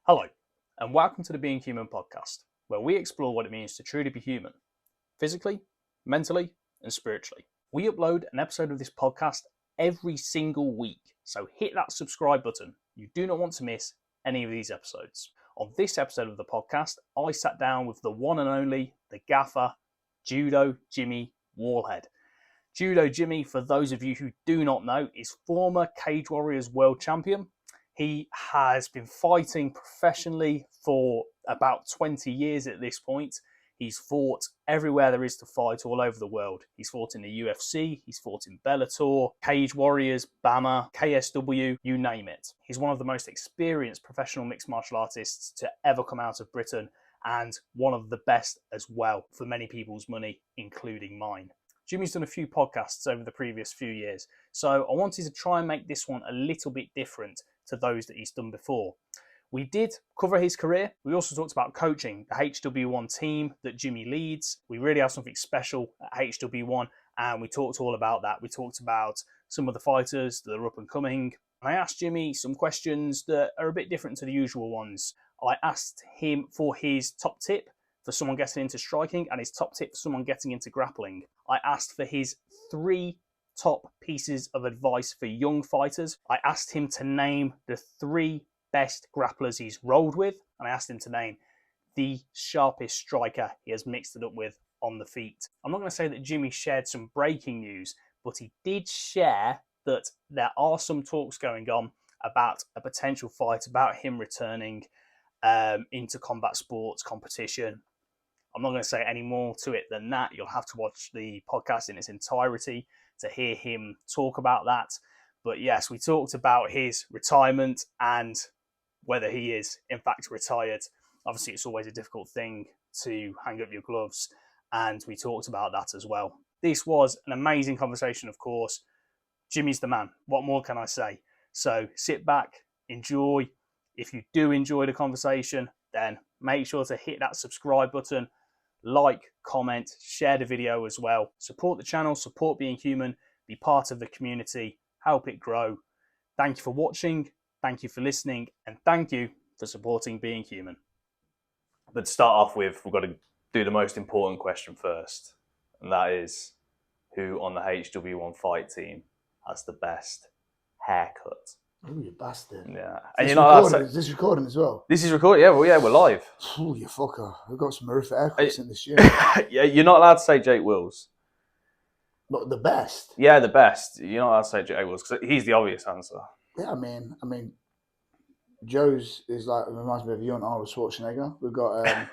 Hello, and welcome to the Being Human podcast, where we explore what it means to truly be human, physically, mentally, and spiritually. We upload an episode of this podcast every single week, so hit that subscribe button. You do not want to miss any of these episodes. On this episode of the podcast, I sat down with the one and only, the gaffer, Judo Jimmy Wallhead. Judo Jimmy, for those of you who do not know, is former Cage Warriors world champion. He has been fighting professionally for about 20 years at this point. He's fought everywhere there is to fight all over the world. He's fought in the UFC, he's fought in Bellator, Cage Warriors, Bamma, KSW, you name it. He's one of the most experienced professional mixed martial artists to ever come out of Britain, and one of the best as well, for many people's money, including mine. Jimmy's done a few podcasts over the previous few years, so I wanted to try and make this one a little bit different to those that he's done before. We did cover his career. We also talked about coaching, the HW1 team that Jimmy leads. We really have something special at HW1, and we talked all about that. We talked about some of the fighters that are up and coming. I asked Jimmy some questions that are a bit different to the usual ones. I asked him for his top tip for someone getting into striking and his top tip for someone getting into grappling. I asked for his 3 top pieces of advice for young fighters. I asked him to name the 3 best grapplers he's rolled with, and I asked him to name the sharpest striker he has mixed it up with on the feet. I'm not going to say that Jimmy shared some breaking news, but he did share that there are some talks going on about a potential fight, about him returning into combat sports competition. I'm not going to say any more to it than that. You'll have to watch the podcast in its entirety to hear him talk about that. But yes, we talked about his retirement and whether he is in fact retired. Obviously, it's always a difficult thing to hang up your gloves, and we talked about that as well. This was an amazing conversation, of course. Jimmy's the man. What more can I say? So sit back, enjoy. If you do enjoy the conversation, then make sure to hit that subscribe button, like, comment, share the video as well. Support the channel, support Being Human, be part of the community, help it grow. Thank you for watching, thank you for listening, and thank you for supporting Being Human. But to start off with, we've got to do the most important question first, and that is, who on the HW1 fight team has the best haircut? Oh, you bastard. Yeah. And you're not allowed to... Is this recording as well? This is recording, yeah, we're live. Oh, you fucker. We've got some horrific haircuts in this gym. Yeah, you're not allowed to say Jake Wills. But the best? Yeah, the best. You're not allowed to say Jake Wills, because he's the obvious answer. Yeah, I mean, Joe's is like, reminds me of young Arnold Schwarzenegger. We've got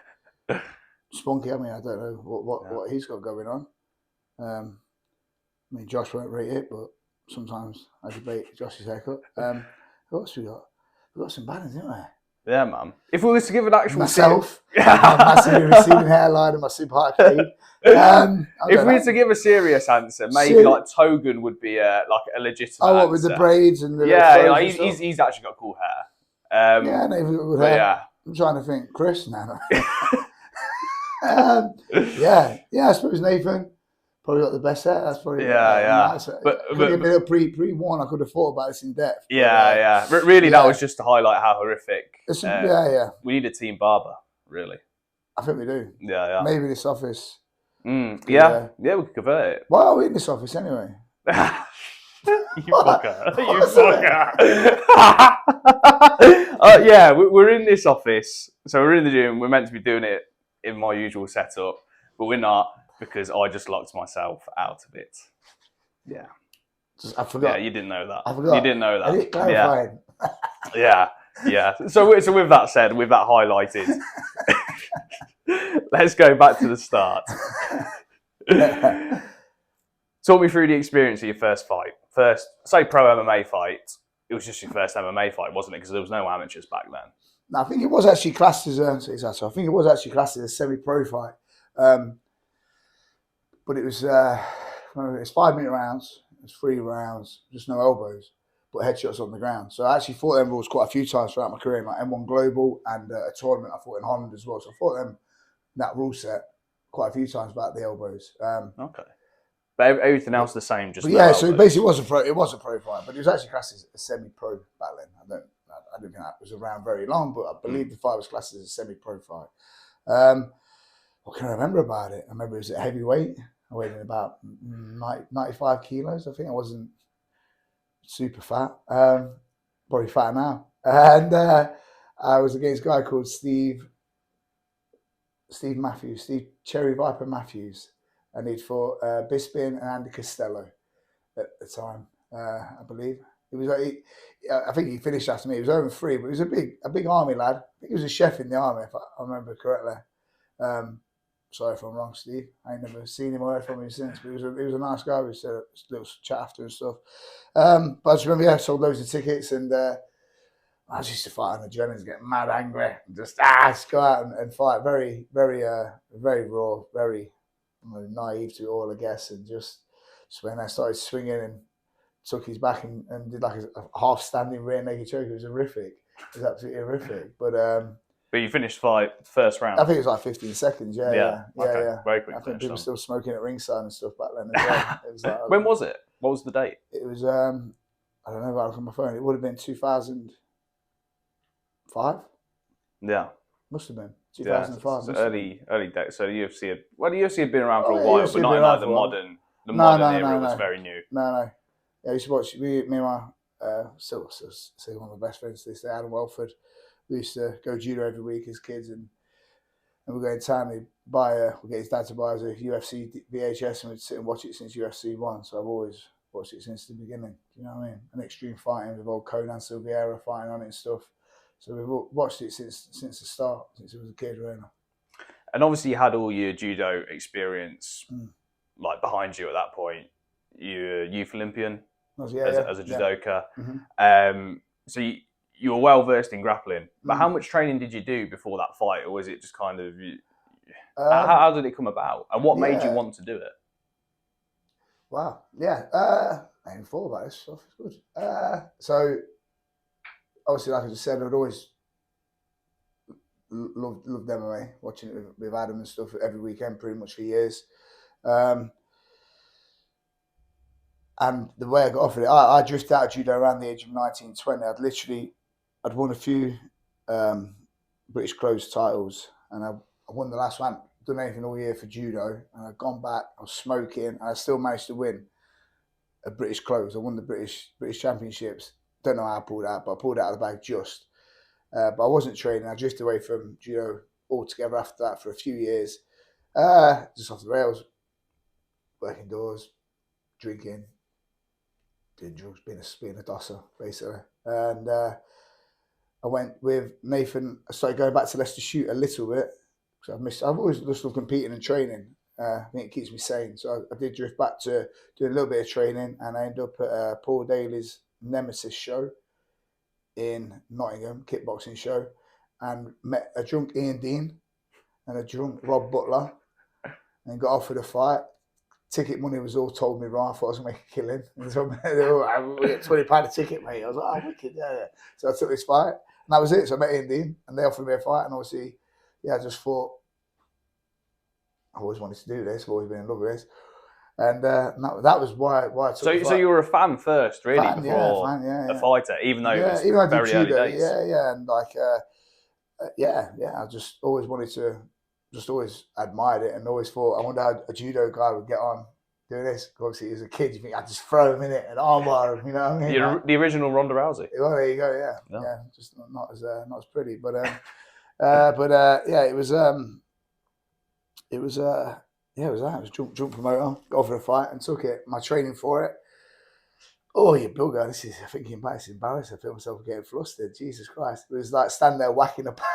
Spunky, I don't know what he's got going on. Josh won't rate it, but sometimes I debate Josh's haircut. Who else we got? We've got some banners, haven't we? Yeah, man. If we was to give an actual myself, my massive receding hairline and my super high fade. If we were to give a serious answer, maybe like Togan would be like a legitimate. Oh, what answer. with the braids and the he's actually got cool hair. Yeah, no, he's got good hair. Yeah. I'm trying to think, Chris now. Yeah, I suppose Nathan. Probably got the best hair. That's probably nice. But a little pre-warn, I could have thought about this in depth. Yeah. Really, that was just to highlight how horrific. We need a team barber, really. I think we do. Yeah. Maybe this office. Yeah, we could convert it. Why are we in this office anyway? You fucker. Yeah, we're in this office. So we're in the gym. We're meant to be doing it in my usual setup, but we're not. Because I just locked myself out of it. Yeah. I forgot. Yeah, you didn't know that. I forgot. You didn't know that. I didn't clarify. Yeah. So with that said, with that highlighted, let's go back to the start. Talk me through the experience of your first fight. First, say pro MMA fight. It was just your first MMA fight, wasn't it? Because there was no amateurs back then. No, I think it was actually classed as a semi-pro fight. But it was 5-minute rounds, it was 3 rounds, just no elbows, but headshots on the ground. So I actually fought them rules quite a few times throughout my career, like M1 Global and a tournament I fought in Holland as well. So I fought them, that rule set, quite a few times about the elbows. Okay. But everything else the same, just so basically it was a pro fight, but it was actually classed as a semi-pro back then. I didn't think that was around very long, but I believe the fight was classed as a semi-pro fight. What can I remember about it? I remember it was at heavyweight. I weighed in about 95 kilos. I think I wasn't super fat. Probably fatter now. And I was against a guy called Steve Matthews, Steve Cherry Viper Matthews. And he'd fought Bisping and Andy Costello at the time, I believe. It was I think he finished after me. He was over 3, but he was a big army lad. I think he was a chef in the army, if I remember correctly. Sorry if I'm wrong, Steve. I ain't never seen him or heard from him since, but he was a nice guy. We just had a little chat after and stuff. But I just remember, sold loads of tickets, and I just used to fight on adrenaline, get mad angry, and just go out and fight. Very, very, very raw, very naive to it all, I guess. And just when I started swinging and took his back and did like a half standing rear naked choke, it was horrific. It was absolutely horrific. But you finished fight first round. I think it was like 15 seconds. Yeah. Very quick. I think people were still smoking at ringside and stuff back then as well. It was like, when was it? What was the date? It was I don't know. I look on my phone. It would have been 2005. Yeah, must have been 2005. So early days. So the UFC had been around for a while, but not like the modern era was very new. No. Yeah, I used to watch me and my still one of my best friends to this day, Adam Welford. We used to go judo every week as kids, and we'd go in town. We'd get his dad to buy us a UFC VHS, and we'd sit and watch it since UFC 1. So I've always watched it since the beginning. You know what I mean? And extreme fighting with old Conan Silveira fighting on it and stuff. So we've watched it since the start, since I was a kid, really. And obviously, you had all your judo experience like behind you at that point. You're a youth Olympian as a judoka. Mm-hmm. So you were well versed in grappling. But how much training did you do before that fight, or was it just kind of? How did it come about, and what made you want to do it? Wow. Yeah. I hadn't thought about this stuff. It's good. So obviously, like I just said, I'd always loved MMA, watching it with Adam and stuff every weekend, pretty much for years. And the way I got off of it, I drifted out of judo around the age of 19, 20. I'd won a few British closed titles, and I won the last one. Done anything all year for judo, and I'd gone back. I was smoking, and I still managed to win a British closed. I won the British Championships. Don't know how I pulled out, but I pulled it out of the bag just. But I wasn't training. I drifted away from judo altogether after that for a few years. Just off the rails, working doors, drinking, doing drugs, being a dosser, basically. And I went with Nathan. I started going back to Leicester shoot a little bit. Because I've always just loved competing and training. I think it keeps me sane. So I did drift back to doing a little bit of training, and I ended up at Paul Daly's Nemesis show in Nottingham, kickboxing show, and met a drunk Ian Dean and a drunk Rob Butler, and got offered a fight. Ticket money was all told me wrong. I thought I was going to make a killing. And so we get £20 a ticket, mate. I was like, oh, wicked, yeah. So I took this fight, and that was it. So I met Ian Dean, and they offered me a fight, and obviously, I just thought, I always wanted to do this. I've always been in love with this. And that was why I took the fight. So you were a fan first, really, before a fighter, even though it was very early days. Yeah. And I just always wanted to, just always admired it, and always thought, I wonder how a judo guy would get on doing this. Obviously, as a kid, you think I'd just throw him in it and armbar him, you know what I mean? The original Ronda Rousey. Well, there you go, yeah. Just not as pretty, but it was that. It was jump promoter, got over a fight and took it. My training for it. Oh, you bugger! This is thinking back. It's embarrassing. I feel myself getting flustered. Jesus Christ! It was like standing there whacking a pan,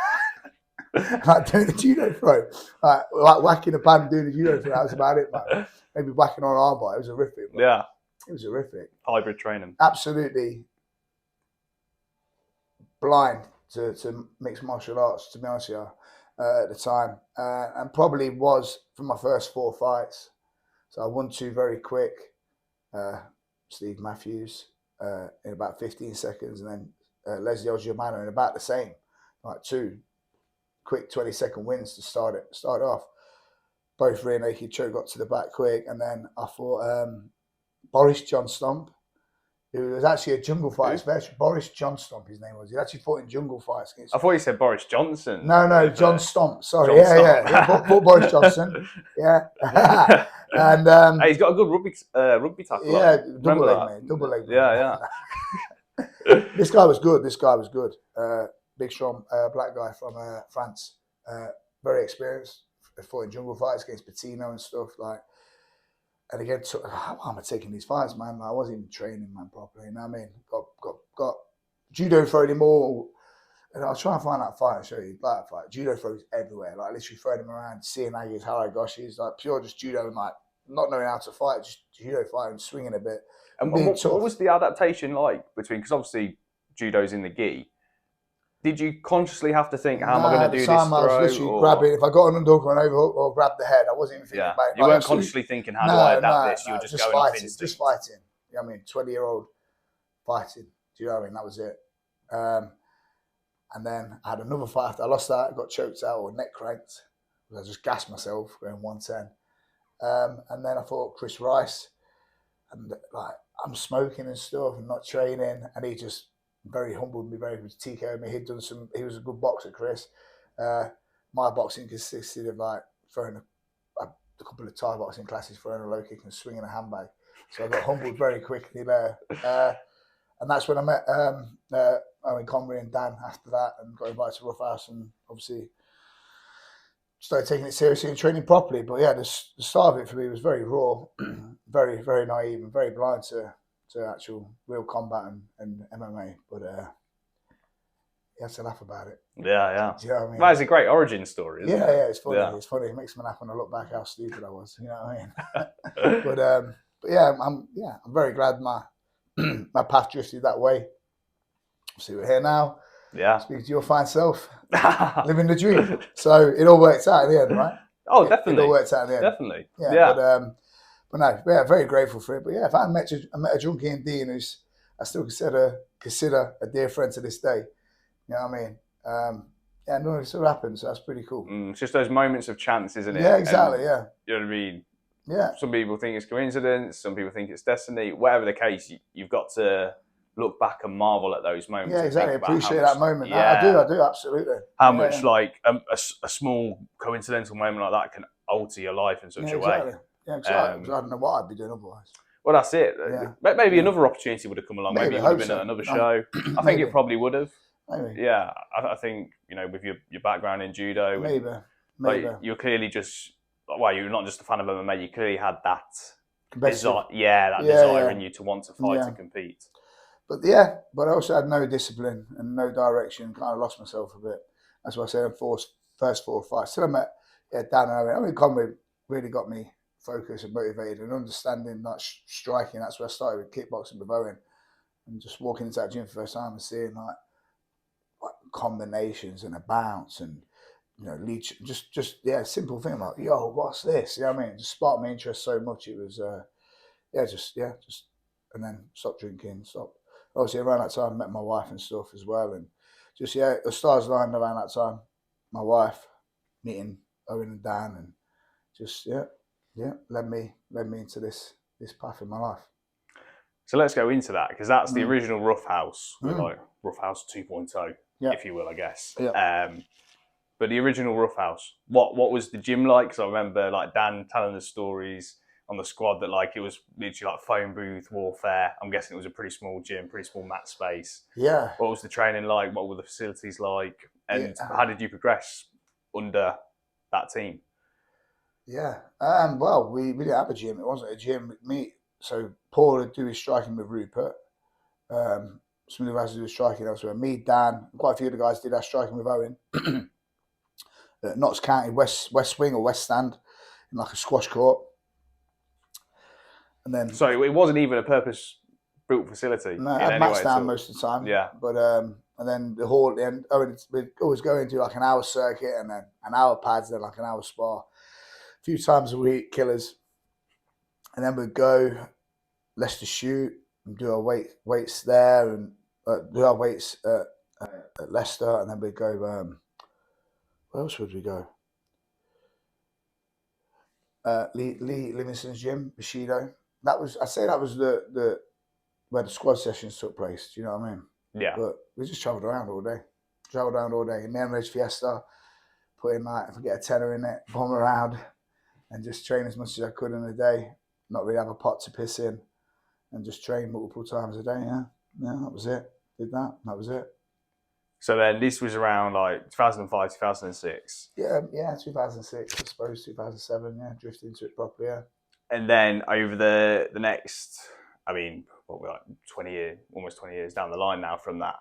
like doing a judo throw, like whacking a pan, doing a judo throw. That was about it, man. Maybe whacking on an armbar. It was horrific. Man. Yeah, it was horrific. Hybrid training. Absolutely blind to mixed martial arts. To be honest with you. At the time, and probably was from my first 4 fights. So I won 2 very quick. Steve Matthews in about 15 seconds, and then Leslie Germano in about the same, like 2 quick 20-second wins to start off. Both rear naked choke, got to the back quick, and then I fought Boris John Stomp It was actually a jungle fight. It's Boris John Stomp, his name was. He actually fought in jungle fights. I thought you said Boris Johnson. No, John Stomp. Sorry, John Stomp. yeah. Fought Boris Johnson. Yeah. And hey, he's got a good rugby tackle. Yeah, on. double leg, mate. Double leg. Yeah. This guy was good. Big, strong black guy from France. Very experienced. Fought in jungle fights against Patino and stuff like. And again, how am I taking these fights, man? I wasn't even training, man, properly. You know what I mean? Got judo throwing him all. And I'll try and find that fight and show you that fight. Judo throws everywhere. Like, literally throwing him around, seeing Agi's, Haragoshi's, like pure just judo and like not knowing how to fight, just judo fighting, swinging a bit. And what was the adaptation like between, because obviously judo's in the gi. Did you consciously have to think, how am I going to do this throw? I was literally grabbing, if I got an underhook or an overhook or grab the head, I wasn't even thinking about it. You weren't consciously thinking, how do I adapt this? You were just going off instinct. Just fighting. You know what I mean? 20-year-old fighting. Do you know what I mean? That was it. And then I had another fight after I lost that. I got choked out or neck cranked. I just gassed myself going 110. And then I fought Chris Rice. And like, I'm smoking and stuff and not training. And he just very humbled me, very TK'd me. He was a good boxer, Chris. My boxing consisted of like throwing a couple of Thai boxing classes, throwing a low kick and swinging a handbag. So I got humbled very quickly there. And that's when I met Owen Convery and Dan after that, and got invited to Rough House, and obviously started taking it seriously and training properly. But yeah, the start of it for me was very raw, very, very naive and very blind to actual real combat and MMA. But you have to laugh about it. Yeah. Do you know what I mean? Well, it's a great origin story, isn't it? Yeah, it's funny. Yeah. It's funny. It makes me laugh when I look back how stupid I was. You know what I mean? But yeah, I'm very glad my path drifted that way. So we're here now. Yeah. Speaking to your fine self, living the dream. So it all worked out in the end, right? Oh, definitely. It all worked out in the end. Definitely. Yeah. But no, yeah, very grateful for it. But yeah, if I met a junkie in Dean who's I still consider a dear friend to this day. You know what I mean? Yeah, no, it still happens. So that's pretty cool. It's just those moments of chance, isn't it? Yeah, exactly. You know what I mean? Yeah. Some people think it's coincidence. Some people think it's destiny. Whatever the case, you've got to look back and marvel at those moments. Yeah, exactly. Appreciate that moment. Yeah, I do, absolutely. How much like a small coincidental moment like that can alter your life in such a way. Yeah, exactly. I don't know what I'd be doing otherwise. Well, that's it. Yeah. Maybe another opportunity would have come along. Maybe it would have been at another show. I think it probably would have. Maybe. Yeah, I think, with your background in judo. Maybe. Like, you're clearly just, you're not just a fan of MMA, you clearly had that desire, desire in you to want to fight and compete. But I also had no discipline and no direction, kind of lost myself a bit. That's why I said in first 4 fights. Still I met Dan and Owen. Conway really got me focused and motivated and understanding that striking. That's where I started with kickboxing with Owen. And just walking into that gym for the first time and seeing like combinations and a bounce and leech, just simple thing like, yo, what's this? You know what I mean? It just sparked my interest so much. It was and then stopped drinking, obviously around that time I met my wife and stuff as well, and just the stars aligned around that time. My wife meeting Owen and Dan, and just led me into this path in my life. So let's go into that, because that's the original Rough House, like Rough House 2.0, if you will, I guess. Yeah. But the original Rough House, what was the gym like? Because I remember like Dan telling the stories on the squad that like it was literally like phone booth warfare. I'm guessing it was a pretty small gym, pretty small mat space. Yeah. What was the training like? What were the facilities like? And how did you progress under that team? Yeah. Well, we didn't have a gym. It wasn't a gym. So Paul would do his striking with Rupert. Somebody who has to do his striking elsewhere. Me, Dan, quite a few of the guys did our striking with Owen. Notts County, West Wing or West Stand, in like a squash court. And then, so it wasn't even a purpose-built facility. No, I had mats down most of the time. Yeah. But and then the hall at the end, we'd always go into like an hour circuit and then an hour pads, then like an hour spar. A few times a week, killers. And then we'd go Leicester shoot and do our weights there and do our weights at Leicester, and then we'd go. Where else would we go? Lee Livingston's gym, Bushido. I'd say that was the where the squad sessions took place. Do you know what I mean? Yeah. But we just travelled around all day. In the Emirates Fiesta, put in like, if I get a tenner in it, bomb around and just train as much as I could in a day. Not really have a pot to piss in and just train multiple times a day. Yeah, that was it. Did that. That was it. So then this was around like 2005, 2006. Yeah, 2006, I suppose, 2007, yeah, drift into it properly, yeah. And then over the next, I mean, what we're like 20 years, almost 20 years down the line now from that.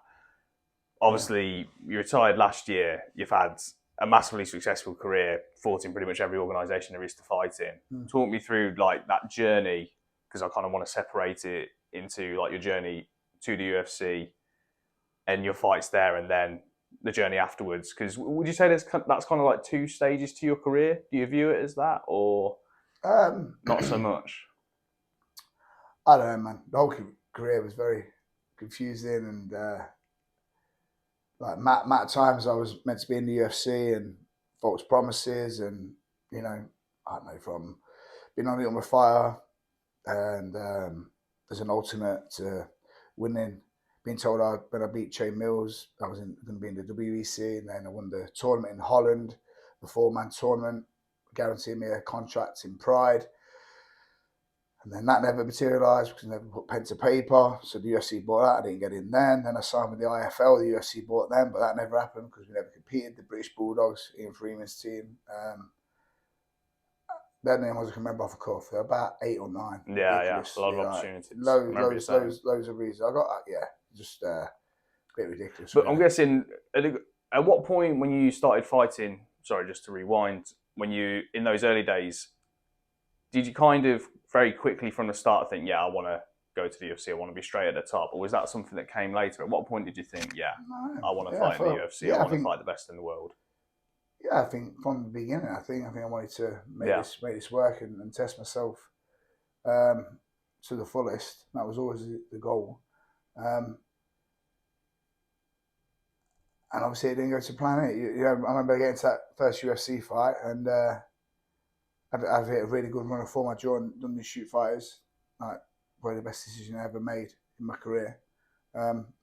Obviously, you retired last year. You've had a massively successful career, fought in pretty much every organisation there is to fight in. Talk me through like that journey, because I kind of want to separate it into like your journey to the UFC and your fights there, and then the journey afterwards. Because would you say that's kind of like two stages to your career? Do you view it as that, or not so much? I don't know, man. The whole career was very confusing, and like at times I was meant to be in the UFC and false promises, and you know, I don't know, from being on the Ultimate Fighter and as an alternate to winning. Being told when I beat Che Mills, I was going to be in the WEC, and then I won the tournament in Holland, the 4-man tournament, guaranteed me a contract in Pride. And then that never materialised because I never put pen to paper. So the UFC bought that, I didn't get in then. Then I signed with the IFL, the UFC bought them, but that never happened because we never competed. The British Bulldogs, Ian Freeman's team. Their name I was remember off the cuff. They're about 8 or 9. Yeah, a lot of opportunities. Loads of reasons. I got just a bit ridiculous. But really. I'm guessing at what point when you started fighting? Sorry, just to rewind. When you in those early days, did you kind of very quickly from the start think, I want to go to the UFC, I want to be straight at the top, or was that something that came later? At what point did you think, I want to fight in the UFC, I want to fight the best in the world? Yeah, I think from the beginning, I think I wanted to make this work and test myself to the fullest. That was always the goal. And obviously it didn't go to plan. I remember getting to that first UFC fight, and I've hit a really good run of form. I done the Shoot Fighters, like probably the best decision I ever made in my career.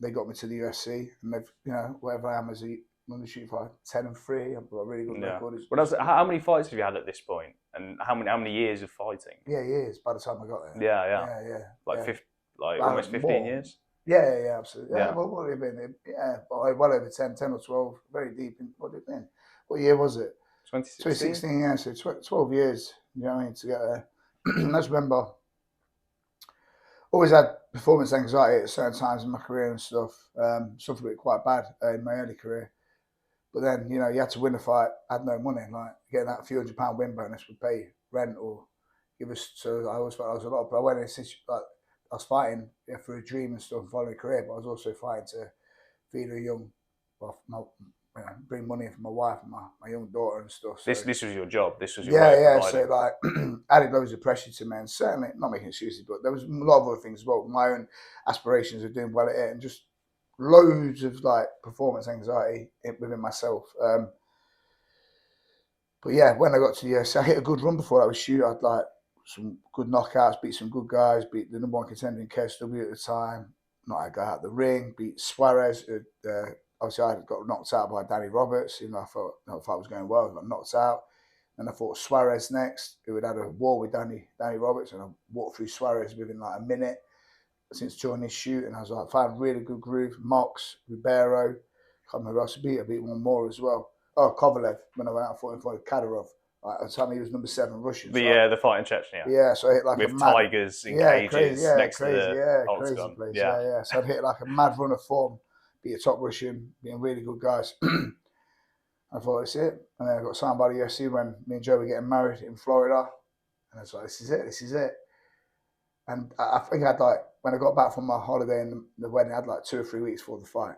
They got me to the UFC, and they've, whatever I am as a on the Shoot Fight, 10-3. I've got a really good record. But how many fights have you had at this point, and how many years of fighting? Yeah, years. By the time I got there. Yeah. Like almost 15 years. Yeah, absolutely. Yeah, well, what have it been? Yeah, well over 10 or 12. Very deep. What have it been? What year was it? 2016. Yeah, so 12 years. You know what I mean? To get there. I just remember. Always had performance anxiety at certain times in my career and stuff. Suffered it quite bad in my early career. But then, you had to win a fight. I had no money. Like getting that few £100 win bonus would pay rent or give us. So I always felt I was a lot. But I went in I was fighting for a dream and stuff and following a career, but I was also fighting to feed a young, bring money for my wife and my young daughter and stuff. So, this was your job. This was your way of providing. So like added loads of pressure to me, and certainly not making excuses, but there was a lot of other things as well. My own aspirations of doing well at it, and just loads of like performance anxiety within myself. But yeah, when I got to the UFC, I hit a good run before that was Shoot. I'd like some good knockouts, beat some good guys, beat the number one contender in KSW at the time. Not a guy out the ring, beat Suarez. Obviously, I got knocked out by Danny Roberts. I thought the fight was going well. I got knocked out. And I fought Suarez next, who had a war with Danny Roberts, and I walked through Suarez within like a minute since joining Shoot. And I was like, found a really good groove. Mox, Ribeiro, can't remember who else I beat. I beat one more as well. Oh, Kovalev, when I went out and fought him for Kadyrov. At the time he was number 7 Russian. The fight in Chechnya. Yeah, so I hit like with a mad, tigers in cages next to the crazy octagon. Place. Yeah. So I'd hit like a mad run of form, beat a top Russian, beating really good guys. I thought that's it. And then I got signed by the UFC when me and Joe were getting married in Florida. And I was like, this is it. And I think I had when I got back from my holiday and the wedding, I had like 2 or 3 weeks before the fight.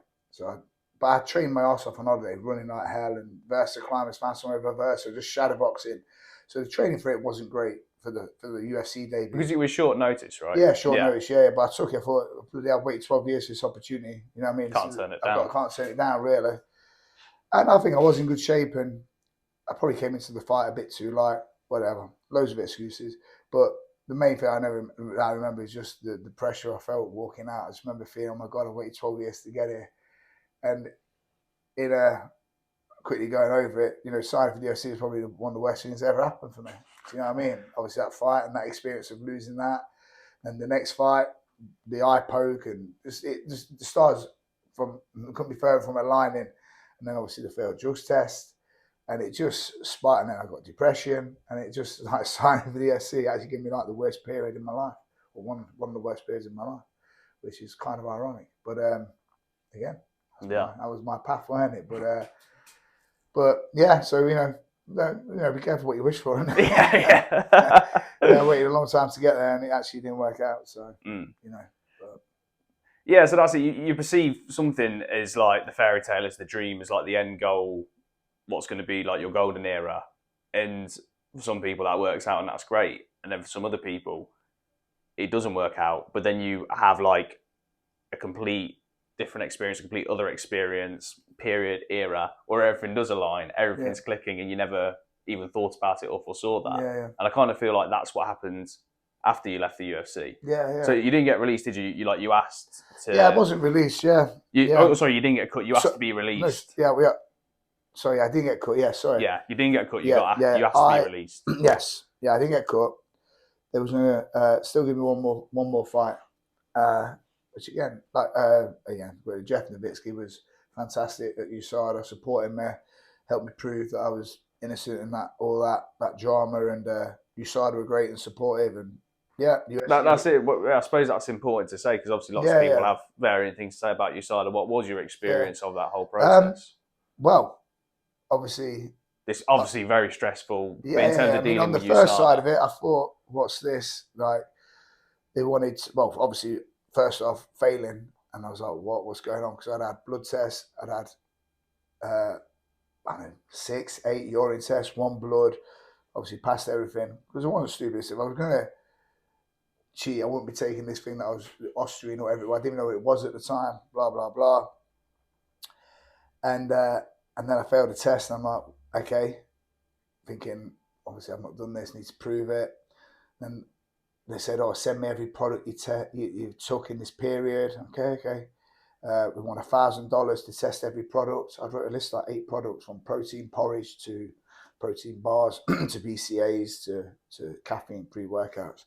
But I trained my ass off on holiday, running like hell, and Versa climbers, found somewhere over Versa, just shadowboxing. So the training for it wasn't great for the UFC debut. Because it was short notice, right? Yeah, short notice, yeah. But I took it. I thought, I've waited 12 years for this opportunity. You know what I mean? Can't turn it down. Can't turn it down, really. And I think I was in good shape, and I probably came into the fight a bit too light, whatever. Loads of excuses. But the main thing I remember is just the pressure I felt walking out. I just remember feeling, oh my God, I waited 12 years to get here. And quickly going over it, signing for the UFC was probably one of the worst things that ever happened for me. Do you know what I mean? Obviously that fight and that experience of losing that. And the next fight, the eye poke, and the stars couldn't be further from aligning. And then obviously the failed drugs test. And it just spiked, and then I got depression, and it just like signing for the UFC actually gave me like the worst period in my life, or one of the worst periods in my life, which is kind of ironic. But again, that was my path, wasn't it? But yeah, so be careful what you wish for. Isn't it? I waited a long time to get there, and it actually didn't work out. So yeah, so that's it. You perceive something as like the fairy tale, as the dream, as like the end goal. What's going to be like your golden era, and for some people that works out and that's great, and then for some other people it doesn't work out, but then you have like a complete different experience, a complete other experience, period, era, where everything does align, everything's clicking, and you never even thought about it or foresaw that. And I kind of feel like that's what happened after you left the UFC. So you didn't get released, did you? You asked to... Yeah, I wasn't released. Oh, sorry, you didn't get cut. You asked to be released. No, sorry, I didn't get cut. Yeah, sorry. Yeah, you didn't get cut. You asked to be released. Yes. Yeah, I didn't get cut. They was gonna still give me one more fight. Which again, Jeff Nowitzki was fantastic at USADA, supporting me, helped me prove that I was innocent in all that drama, and USADA were great and supportive, and that's it. I suppose that's important to say, because obviously lots of people have varying things to say about USADA. What was your experience of that whole process? Well, obviously, it's obviously very stressful. Yeah, in terms of dealing on the with first USADA. side of it, I thought, what's this? Like, they wanted, obviously, first off, failing, and I was like, what's going on? Because I'd had blood tests, I'd had 6, 8 urine tests, 1 blood, obviously passed everything. Because I wasn't stupid. If I was going to cheat, I wouldn't be taking this thing that I was Austrian or whatever. I didn't even know what it was at the time, blah, blah, blah. And then I failed the test, and I'm like, okay, thinking, obviously I've not done this, need to prove it. Then they said, send me every product you took in this period. Okay. We want $1,000 to test every product. I wrote a list of like 8 products, from protein porridge to protein bars to BCAAs to caffeine pre-workouts.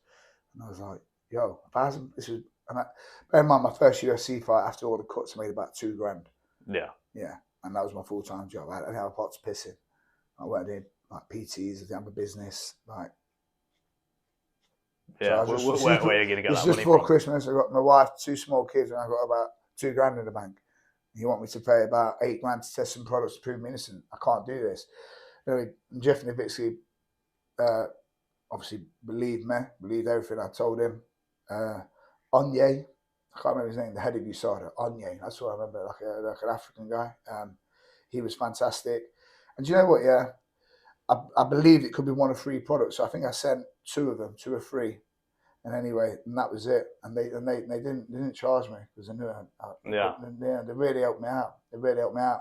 And I was like, yo, 1,000, this is, bear in mind, my first UFC fight, after all the cuts, I made about $2,000. Yeah. And that was my full-time job. I didn't have a pot to piss in. I went in like PTs, I didn't have a business. Like, where are you going to get that money from? Just before Christmas, I got my wife, 2 small kids, and I got about $2,000 in the bank. You want me to pay about $8,000 to test some products to prove me innocent? I can't do this. Anyway, Jeff Nowitzki obviously believed everything I told him. Onyé, I can't remember his name, the head of USADA, Onyé, that's what I remember, like an African guy. He was fantastic. And do you know what, I believed it could be 1 of 3 products. So I think I sent 2 of them, 2 or 3. And anyway, and that was it. And they didn't charge me, because they knew they really helped me out.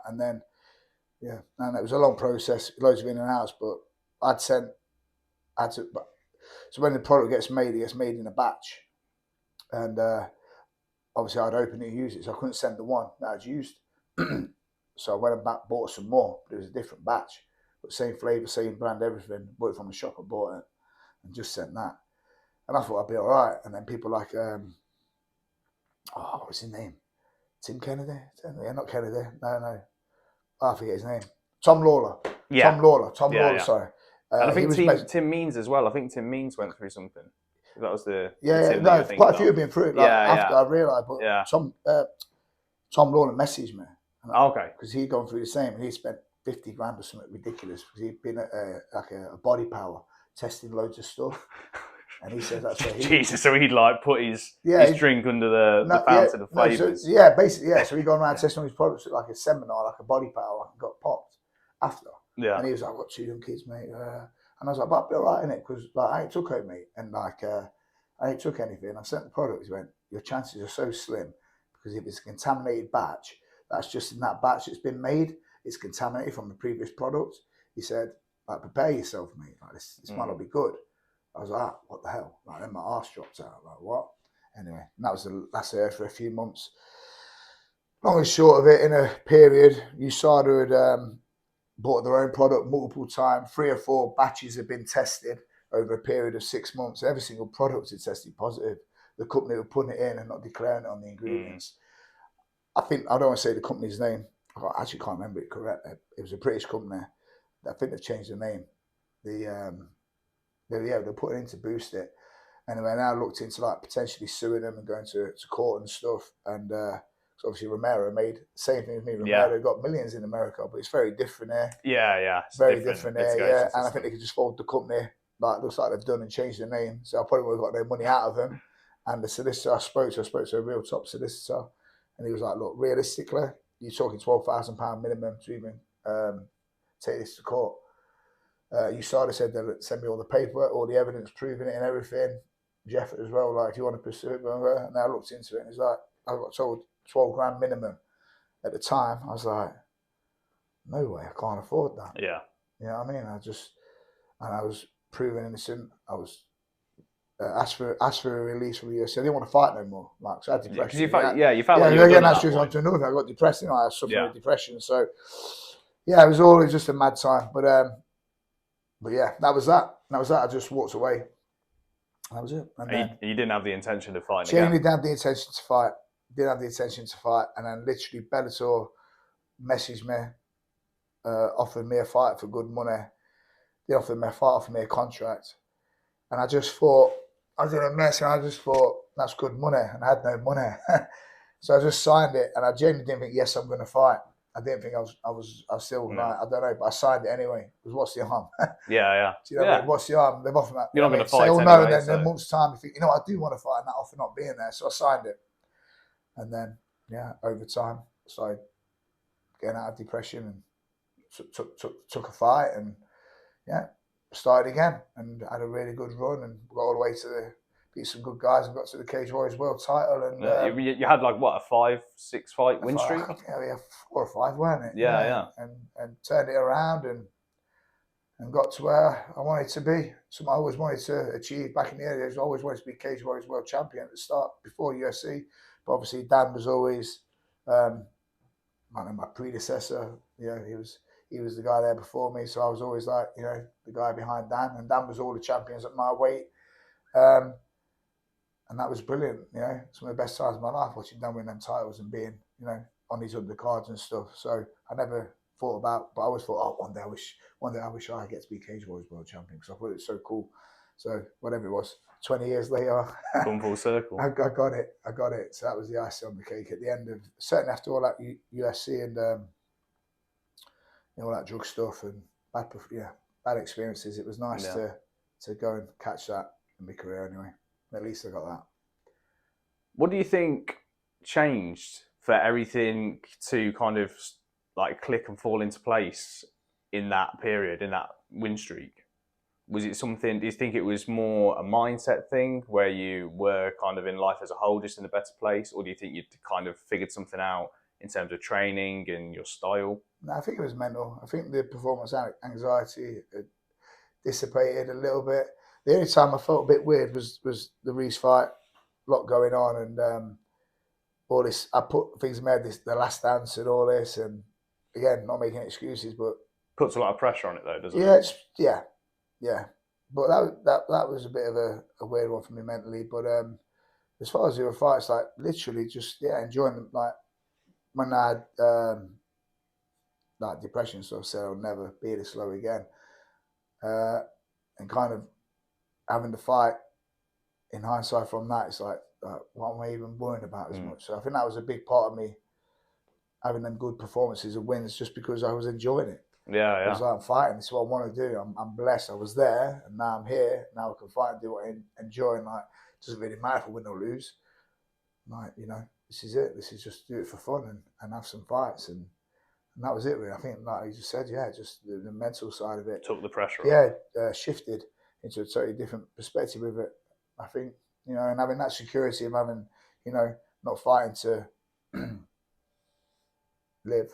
And then, and it was a long process, loads of in and outs, but so when the product gets made, it gets made in a batch. And obviously I'd open it and use it, so I couldn't send the one that I'd used. So I went and bought some more, but it was a different batch. But same flavour, same brand, everything. Bought it from the shop, I bought it, and just sent that. And I thought I'd be all right. And then people like, what's his name? Tim Kennedy? Yeah, not Kennedy. No. I forget his name. Tom Lawler. Yeah. Tom Lawler, sorry. And I think Tim Means as well. I think Tim Means went through something. That was the quite a few have been through it. After I realised, but Tom Lawler messaged me. Okay. Because he'd gone through the same, and he spent $50,000 or something ridiculous, because he'd been at a body power testing loads of stuff. And he said that's where Jesus, so he'd like put his drink under the fountain of flavours. So he'd gone around testing all his products at like a seminar, like a body power, and got popped after. Yeah. And he was like, I've got 2 young kids, mate. And I was like, but I'll be all right, innit? Because like, I ain't took it, mate. And like, I ain't took anything. I sent the product. He went, your chances are so slim, because if it's a contaminated batch, that's just in that batch that's been made, it's contaminated from the previous product. He said, like, prepare yourself, mate. Like, this might not be good. I was like, what the hell? Like, then my arse dropped out. Like, what? Anyway, and that was that's there for a few months. Long and short of it, in a period, USADA had bought their own product multiple times. 3 or 4 batches had been tested over a period of 6 months. Every single product had tested positive. The company were putting it in and not declaring it on the ingredients. I think, I don't want to say the company's name. I actually can't remember it correctly. It was a British company. I think they've changed the name. They're putting in to boost it. Anyway, now I looked into like potentially suing them and going to court and stuff. And so obviously Romero made the same thing with me. Romero got millions in America, but it's very different here. Yeah. It's very different here, yeah. And I think they could just fold the company, like looks like they've done, and changed the name. So I probably would have got no money out of them. And the solicitor I spoke to a real top solicitor, and he was like, look, realistically, you're talking £12,000 minimum to even take this to court. USADA said they'll send me all the paperwork, all the evidence proving it and everything. Jeff as well, like, if you want to pursue it, blah. And I looked into it, and it's like, I got told 12 grand minimum. At the time, I was like, no way, I can't afford that. Yeah. You know what I mean? I was proven innocent. I was asked for a release from the UFC. I didn't want to fight no more. Like, so I had depression. You felt like you were done at that point. Onto another. I got depressed. I was suffering with depression. So, yeah, it was always just a mad time. But yeah, that was that. I just walked away. That was it. And you didn't have the intention of fighting again? Genuinely didn't have the intention to fight. And then literally Bellator messaged me, offered me a fight for good money. They offered me a fight, offered me a contract. And I just thought, I was in a mess, and I just thought, that's good money. And I had no money. So I just signed it, and I genuinely didn't think, yes, I'm going to fight. I didn't think I was still, like, I don't know, but I signed it anyway. Because what's the harm? Yeah. Do you know what I mean? What's the harm? They've offered me. You're not going to fight say, anyway. No, and then in a month's time, you think, you know what, I do want to fight, and that offer not being there. So I signed it. And then, yeah, over time, started getting out of depression and took a fight, and yeah, started again, and had a really good run, and got all the way to beat some good guys, and got to the Cage Warriors World Title. And you had like what, a 5-6 fight win streak? Yeah, 4 or 5, weren't it? Yeah. And turned it around and got to where I wanted to be. Something I always wanted to achieve back in the early days. I always wanted to be Cage Warriors World Champion at the start, before UFC. But obviously Dan was always my predecessor. You know, he was the guy there before me, so I was always like, you know, the guy behind Dan, and Dan was all the champions at my weight. And that was brilliant, you know. Some of the best times of my life, watching Dan win them titles and being, you know, on these undercards and stuff. So I never thought about, but I always thought, one day I wish I get to be Cage Warriors World Champion, because I thought it was so cool. So whatever it was, 20 years later, come full circle. I got it. So that was the icing on the cake at the end of, certainly after all that UFC and you know, all that drug stuff and bad experiences. It was nice to go and catch that in my career anyway. At least I got that. What do you think changed for everything to kind of like click and fall into place in that period, in that win streak? Was it something, do you think it was more a mindset thing where you were kind of in life as a whole just in a better place? Or do you think you'd kind of figured something out in terms of training and your style? No, I think it was mental. I think the performance anxiety dissipated a little bit. The only time I felt a bit weird was the Reese fight, a lot going on, and all this. I put things in my head, the last dance and all this, and again, not making excuses, but puts a lot of pressure on it though, doesn't it? Yeah. But that was a bit of a weird one for me mentally. But as far as the other fights, like literally just enjoying them. Like when I had like depression, so I said I'll never be this low again, and kind of having the fight in hindsight from that, it's like what am I even worrying about as much? So I think that was a big part of me having them good performances and wins, just because I was enjoying it. Yeah. I was like, I'm fighting. This is what I want to do. I'm blessed. I was there, and now I'm here. Now I can fight and do what I enjoy. And like, it doesn't really matter if I win or lose. Like, you know, this is it. This is just do it for fun and have some fights. And that was it, really. I think, like you just said, just the mental side of it took the pressure off. Shifted into a totally different perspective with it. I think, you know, and having that security of having, you know, not fighting to live.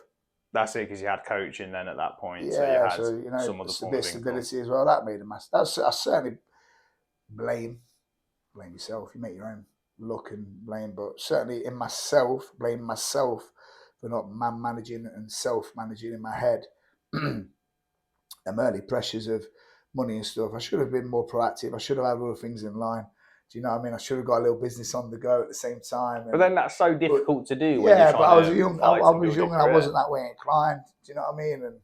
That's it, because you had coaching then at that point. Yeah, so you had you know, some of the bit of stability as well. That made a massive. I certainly blame yourself. You make your own luck and blame, but certainly in myself, blame myself for not managing and self-managing in my head. Them early pressures of money and stuff. I should have been more proactive. I should have had all the things in line. Do you know what I mean? I should have got a little business on the go at the same time. But then that's so difficult to do when yeah, you're but trying I was to young. fight I and was build young, your and I career. wasn't that way inclined. Do you know what I mean? And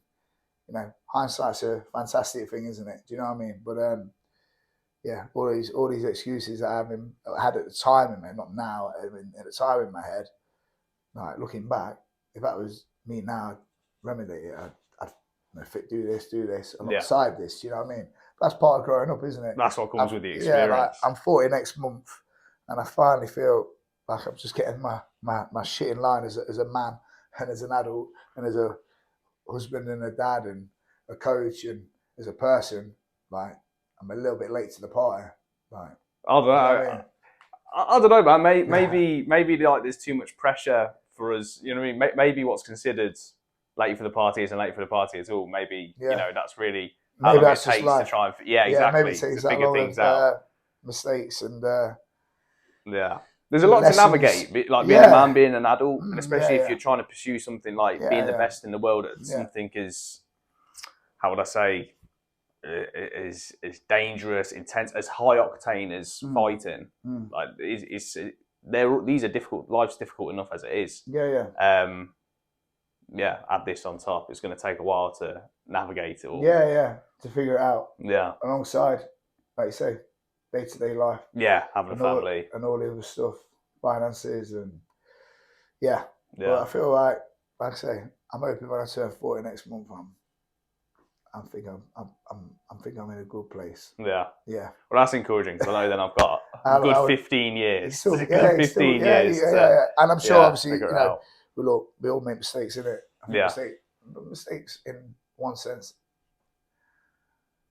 you know, hindsight's a fantastic thing, isn't it? Do you know what I mean? But yeah, all these excuses that I had at the time in my, not now, I mean, at the time in my head. Like looking back, if that was me now, I'd remedy it. I'd do this alongside this. Do you know what I mean? That's part of growing up, isn't it? That's what comes with the experience. Yeah, like I'm 40 next month, and I finally feel like I'm just getting my shit in line as a man and as an adult and as a husband and a dad and a coach and as a person. Like I'm a little bit late to the party. Like I don't know. You know what I mean? I don't know, man. Maybe like there's too much pressure for us. You know what I mean? Maybe what's considered late for the party isn't late for the party at all. Maybe you know that's really how long it takes to try and exactly maybe it takes to that figure long things of, out. Mistakes and Yeah, there's a lot to navigate. Like being a man, being an adult, and especially if you're trying to pursue something like being the best in the world at something is, how would I say, is dangerous, intense, as high octane as fighting. Like these are difficult. Life's difficult enough as it is. Add this on top. It's going to take a while to navigate it all. To figure it out. Alongside, like you say, day-to-day life. Having a family and all the other stuff, finances and But I feel like I say, I'm hoping when I turn 40 next month, I'm thinking I'm in a good place. Yeah. Well, that's encouraging because I know then I've got a good 15 years. And I'm sure, obviously, you know, we all make mistakes, innit? Mistakes in one sense,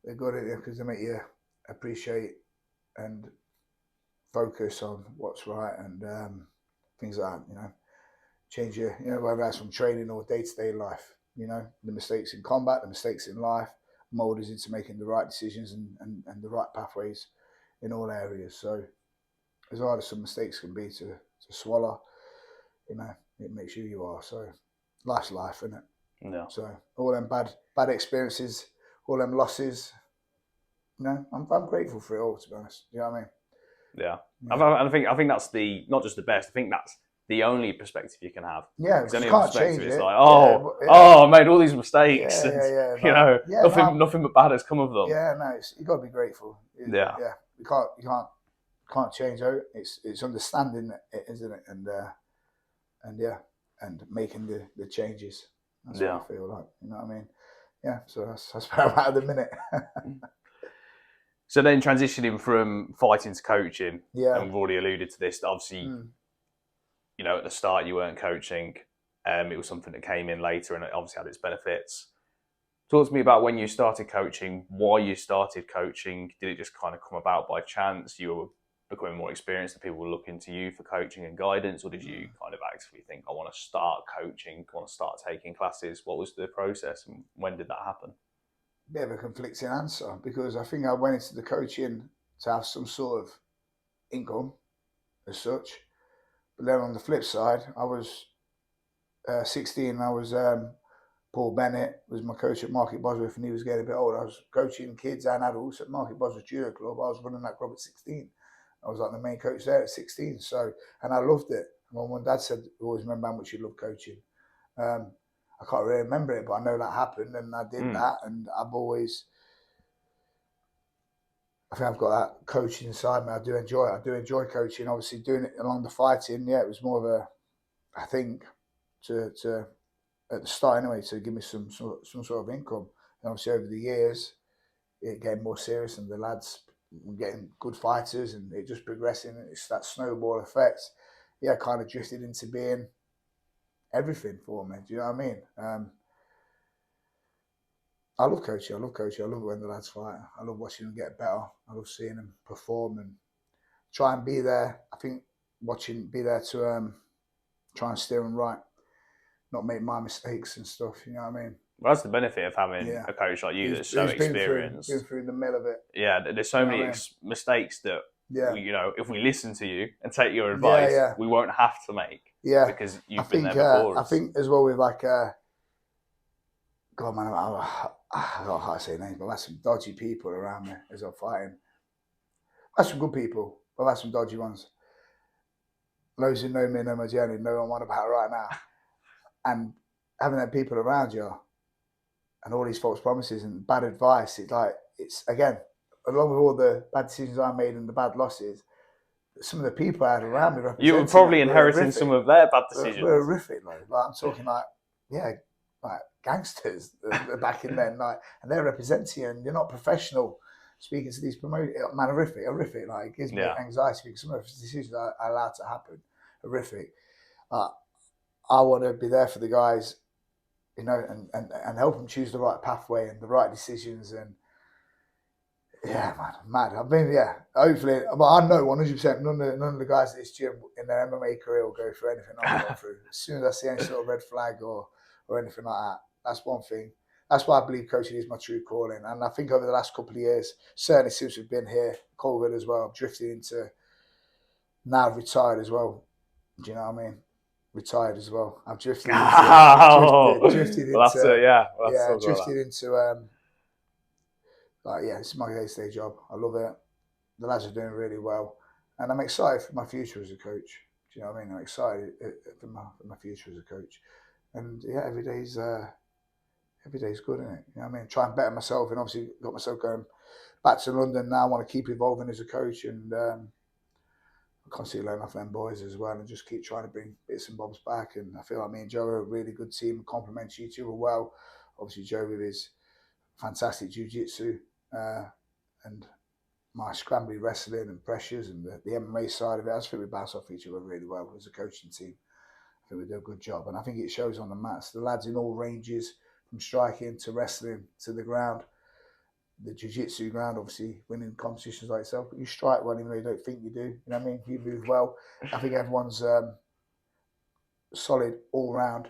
they're good because they make you appreciate and focus on what's right and things like that, you know, change your, you know, whether that's from training or day-to-day life, you know, the mistakes in combat, the mistakes in life, mold us into making the right decisions and the right pathways in all areas. So as hard as some mistakes can be to swallow, you know, it makes you are. So life's life, isn't it? Yeah. So all them bad experiences, all them losses, you know, I'm grateful for it all, to be honest. You know what I mean? Yeah. I think that's not just the best. I think that's the only perspective you can have. Yeah, because you can't change it. It's like, I made all these mistakes. You know, nothing but bad has come of them. Yeah, no, you got to be grateful. You can't change it. It's understanding it, isn't it? And making the changes. That's what I feel like. You know what I mean? Yeah. So that's where I'm at the minute. So then transitioning from fighting to coaching, and we've already alluded to this, obviously, you know, at the start you weren't coaching. It was something that came in later and it obviously had its benefits. Talk to me about when you started coaching, why you started coaching. Did it just kind of come about by chance? You were becoming more experienced and people were looking to you for coaching and guidance, or did you kind of actively think, I want to start coaching, I want to start taking classes? What was the process and when did that happen? Bit of a conflicting answer, because I think I went into the coaching to have some sort of income as such. But then on the flip side, I was 16, I was Paul Bennett was my coach at Market Bosworth, and he was getting a bit older. I was coaching kids and adults at Market Bosworth Judo Club. I was running that club at 16. I was like the main coach there at 16. So, and I loved it. My mum and dad said, always remember how much you love coaching. I can't really remember it, but I know that happened and I did that. And I think I've got that coaching inside me. I do enjoy it. I do enjoy coaching. Obviously doing it along the fighting, it was more of I think, to at the start anyway, to give me some sort of income. And obviously over the years, it getting more serious and the lads were getting good fighters and it just progressing. It's that snowball effect. Yeah, kind of drifted into being everything for me. Do you know what I mean? I love coaching. I love it when the lads fight. I love watching them get better. I love seeing them perform and try and be there. I think be there to try and steer them right, not make my mistakes and stuff. You know what I mean? Well, that's the benefit of having Yeah. a coach like you that's He's so been experienced. been through the mill of it. Yeah, there's so You know many what I mean? mistakes that, Yeah. if we listen to you and take your advice, we won't have to make. Yeah. Because you've been there before us. I think as well with like, God man, I don't know how to say names, but I've had some dodgy people around me as I'm fighting. I've had some good people, but I've had some dodgy ones. Those who know me, know my journey, know what I'm on about right now. And having them people around you and all these false promises and bad advice, it's again, along with all the bad decisions I made and the bad losses, some of the people I had around me representing you were probably inheriting some of their bad decisions. Were horrific, like I'm talking like gangsters back in then, and they're representing you and you're not professional speaking to these promoters. Man, horrific. Like it gives me anxiety because some of the decisions I allowed to happen, horrific. I want to be there for the guys, and help them choose the right pathway and the right decisions. And yeah, man, mad. I mean, hopefully, but I know 100% none of the guys at this gym in their MMA career will go through anything I'm going through. As soon as I see any sort of red flag or anything like that, that's one thing. That's why I believe coaching is my true calling. And I think over the last couple of years, certainly since we've been here, COVID as well, I've drifted into, now I've retired as well. Do you know what I mean? Retired as well. I've drifted into, drifted into this is my day-to-day job. I love it. The lads are doing really well. And I'm excited for my future as a coach. Do you know what I mean? I'm excited for my future as a coach. And every day's good, isn't it? You know what I mean? Try and better myself, and obviously got myself going back to London now. I want to keep evolving as a coach, and I constantly learn off them boys as well, and just keep trying to bring bits and bobs back. And I feel like me and Joe are a really good team, complement each other well. Obviously, Joe with his fantastic jiu-jitsu and my scrambly wrestling and pressures and the MMA side of it. I just think we bounce off each other really well as a coaching team. I think we do a good job, and I think it shows on the mats. The lads in all ranges, from striking to wrestling to the ground, the jiu-jitsu ground, obviously winning competitions like yourself, but you strike well even though you don't think you do. You know what I mean? You move well. I think everyone's solid all round.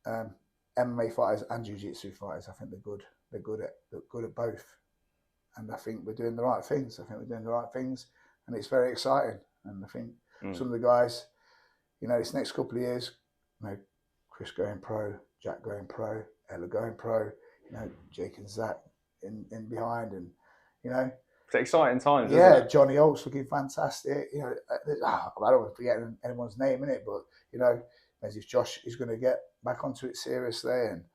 MMA fighters and jiu-jitsu fighters, I think they're good. They're good at both, and I think we're doing the right things. And it's very exciting. And I think some of the guys, this next couple of years, Chris going pro, Jack going pro, Ella going pro, Jake and Zach in behind, and it's exciting times. Yeah, isn't it? Johnny Olt's looking fantastic. I don't want to forget anyone's name in it, but as if Josh is going to get back onto it seriously, and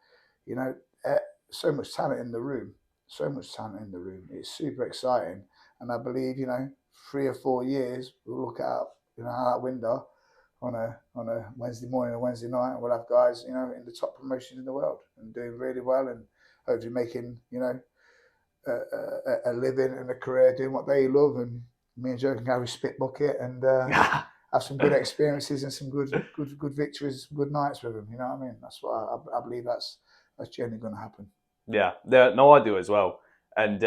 so much talent in the room. It's super exciting, and I believe 3 or 4 years we'll look out out that window on a Wednesday morning or Wednesday night, and we'll have guys in the top promotions in the world and doing really well, and hopefully making a living and a career doing what they love, and me and Joe can carry spit bucket and have some good experiences and some good victories, good nights with them. You know what I mean? That's what I believe that's generally going to happen. Yeah, no, I do as well. And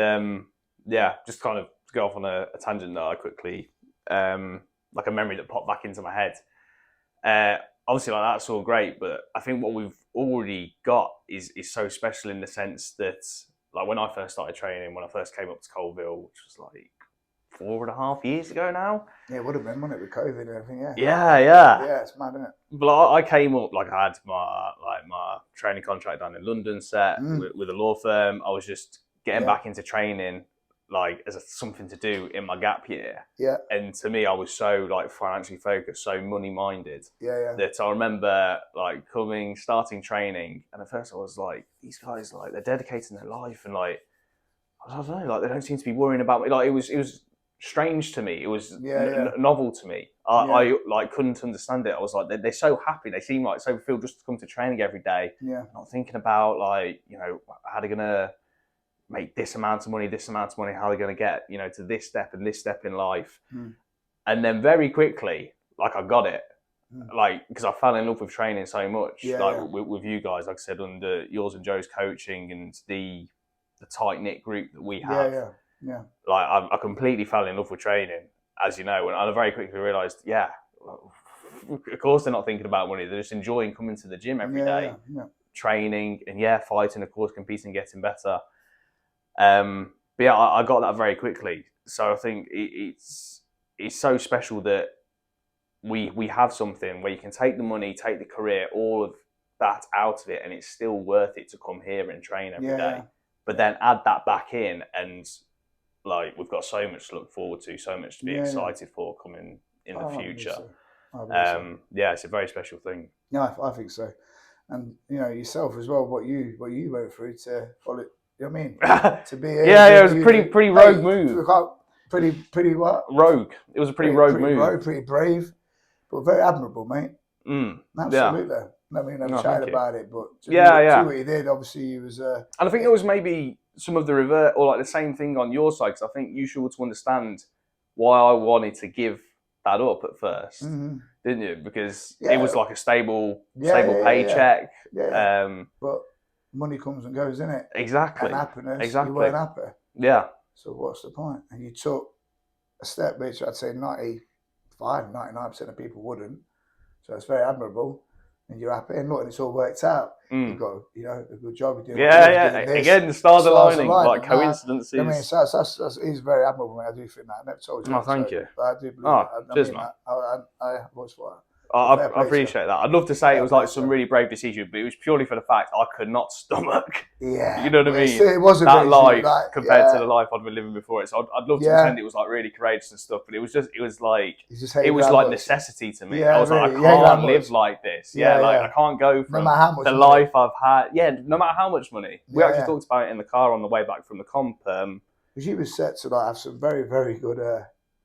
just kind of to go off on a tangent that I quickly, like a memory that popped back into my head. Obviously, like that's all great, but I think what we've already got is so special in the sense that, like when I first started training, when I first came up to Colville, which was like 4.5 years ago now. Yeah, it would have been, wouldn't it, with COVID and everything? Yeah, it's mad, isn't it? But I came up, like I had my training contract done in London set with a law firm. I was just getting back into training, like as something to do in my gap year. Yeah. And to me, I was so like financially focused, so money minded. Yeah. That I remember like starting training, and at first I was like, these guys, like they're dedicating their life, and like I don't know, like they don't seem to be worrying about me. Like it was strange to me. It was novel to me. I like couldn't understand it. I was like, they're so happy. They seem like so filled just to come to training every day. Yeah. Not thinking about like how they're gonna make this amount of money. How they're gonna get to this step and this step in life. And then very quickly, like I got it. Like because I fell in love with training so much. With you guys, like I said, under yours and Joe's coaching and the tight knit group that we have. Yeah. Like I completely fell in love with training, as you know, and I very quickly realised, of course they're not thinking about money. They're just enjoying coming to the gym every day. training and fighting, of course, competing, getting better. But yeah, I got that very quickly. So I think it's so special that we have something where you can take the money, take the career, all of that out of it, and it's still worth it to come here and train every day. But then add that back in, and like we've got so much to look forward to, so much to be excited for coming in the future. It's a very special thing. Yeah, I think so. And yourself as well, what you went through to follow. You know what I mean? To be it was a pretty rogue move. Pretty what? Rogue. It was a pretty rogue move. Pretty brave, but very admirable, mate. Absolutely. I mean, I'm chatting about it, but see what he did. Obviously, he was. And I think there was maybe some of the revert or like the same thing on your side, because I think you should to understand why I wanted to give that up at first, didn't you? Because it was like a stable paycheck. But money comes and goes, innit? Exactly. And happiness. Exactly. You weren't happy. Yeah. So what's the point? And you took a step which I'd say 99% of people wouldn't. So it's very admirable. And you're happy. And look, it's all worked out. You've got, a good job. You're doing Again, the stars aligning, like coincidences. I mean, so he's very admirable, mate. I do think that. I never told you that. Thank you. But I do believe that. Cheers, man. I was for that. I appreciate that. I'd love to say it was like some really brave decision, but it was purely for the fact I could not stomach. Yeah. You know what I mean? It wasn't that life compared to the the life I'd been living before it. So I'd love to pretend it was like really courageous and stuff, but it was like necessity to me. Yeah, I was like, I can't live like this. I can't go from the life I've had. Yeah, no matter how much money. We actually talked about it in the car on the way back from the comp. Because you were set to have some very, very good.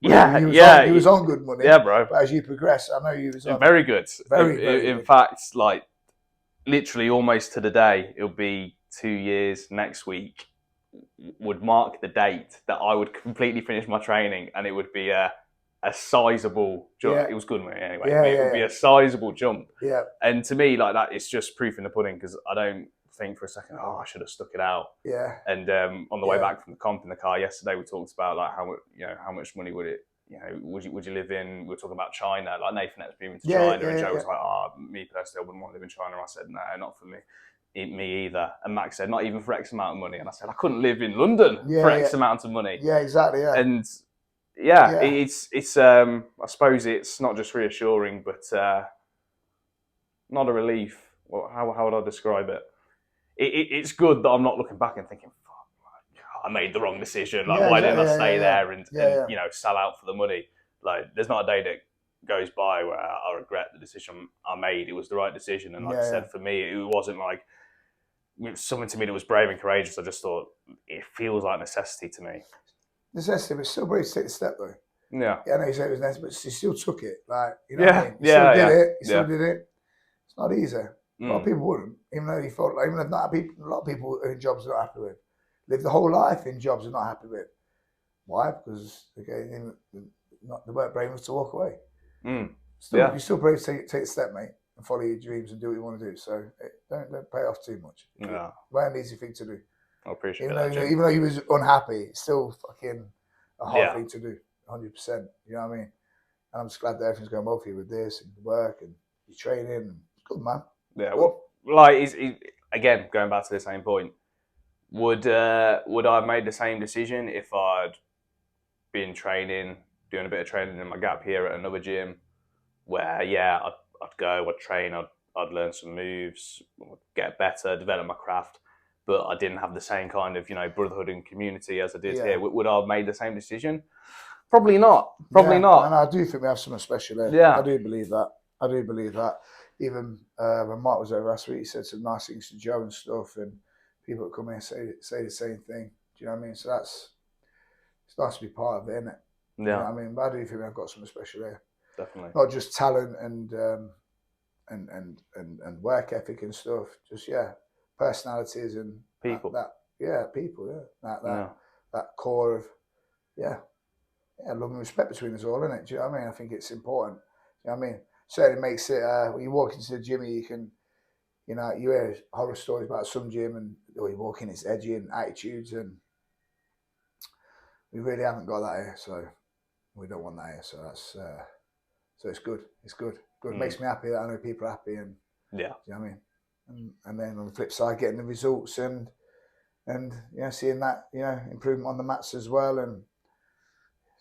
He was on good money. Yeah, bro. But as you progress, I know you was on very good. Very in good. fact, like literally almost to the day, it'll be 2 years next week. Would mark the date that I would completely finish my training, and it would be a sizable jump. Yeah. It was good money anyway. But it would be a sizable jump. Yeah. And to me, like that, it's just proof in the pudding, because I don't think for a second, I should have stuck it out. Yeah. And on the way back from the comp in the car yesterday, we talked about like how much money would it, would you live in? We were talking about China, like Nathan X moving to China, and Joe was like, me personally, I wouldn't want to live in China. I said, no, not for me. Me either. And Max said, not even for X amount of money. And I said, I couldn't live in London for X amount of money. Yeah, exactly. Yeah. And it's I suppose it's not just reassuring, but not a relief. Well, how would I describe it? It's good that I'm not looking back and thinking, fuck, I made the wrong decision. Like, why didn't I stay there and sell out for the money? Like, there's not a day that goes by where I regret the decision I made. It was the right decision. And like I said, for me, it wasn't like something to me that was brave and courageous. I just thought, it feels like necessity to me. Necessity, but still brave to take the step though. Yeah. Yeah, I know you said it was necessary, but you still took it. Like, you know what I mean? You still did it. It's not easy. A lot of people wouldn't, even though you felt like, even if not people, a lot of people are in jobs they're not happy with. Live the whole life in jobs they're not happy with. Why? Because they weren't brave enough to walk away. You're still brave to take a step, mate, and follow your dreams and do what you want to do. So don't pay off too much. Yeah. Quite an easy thing to do. I appreciate even that. Even though you was unhappy, it's still fucking a hard thing to do. 100%. You know what I mean? And I'm just glad that everything's going well for you with this and work and your training. It's good, man. Yeah, well, like again, going back to the same point, would I have made the same decision if I'd been training, doing a bit of training in my gap here at another gym, where I'd go, I'd train, I'd learn some moves, get better, develop my craft, but I didn't have the same kind of brotherhood and community as I did here. Would I have made the same decision? Probably not. Not. And I do think we have something special there. Yeah, I do believe that. Even when Mark was over last week, he said some nice things to Joe and stuff, and people that come in and say the same thing. Do you know what I mean? So it's nice to be part of it, isn't it? Yeah. You know what I mean? But I do think I've got something special there. Definitely. Not just talent and work ethic and stuff. Just personalities and people. That core of love and respect between us all, isn't it? Do you know what I mean? I think it's important. Do you know what I mean? Certainly makes it, when you walk into the gym, you can, you hear horror stories about some gym and you walk in, it's edgy and attitudes, and we really haven't got that here, so we don't want that here. So that's, so it's good. It's good. It makes me happy that I know people are happy, and yeah, do you know what I mean? and then on the flip side, getting the results and seeing that improvement on the mats as well. And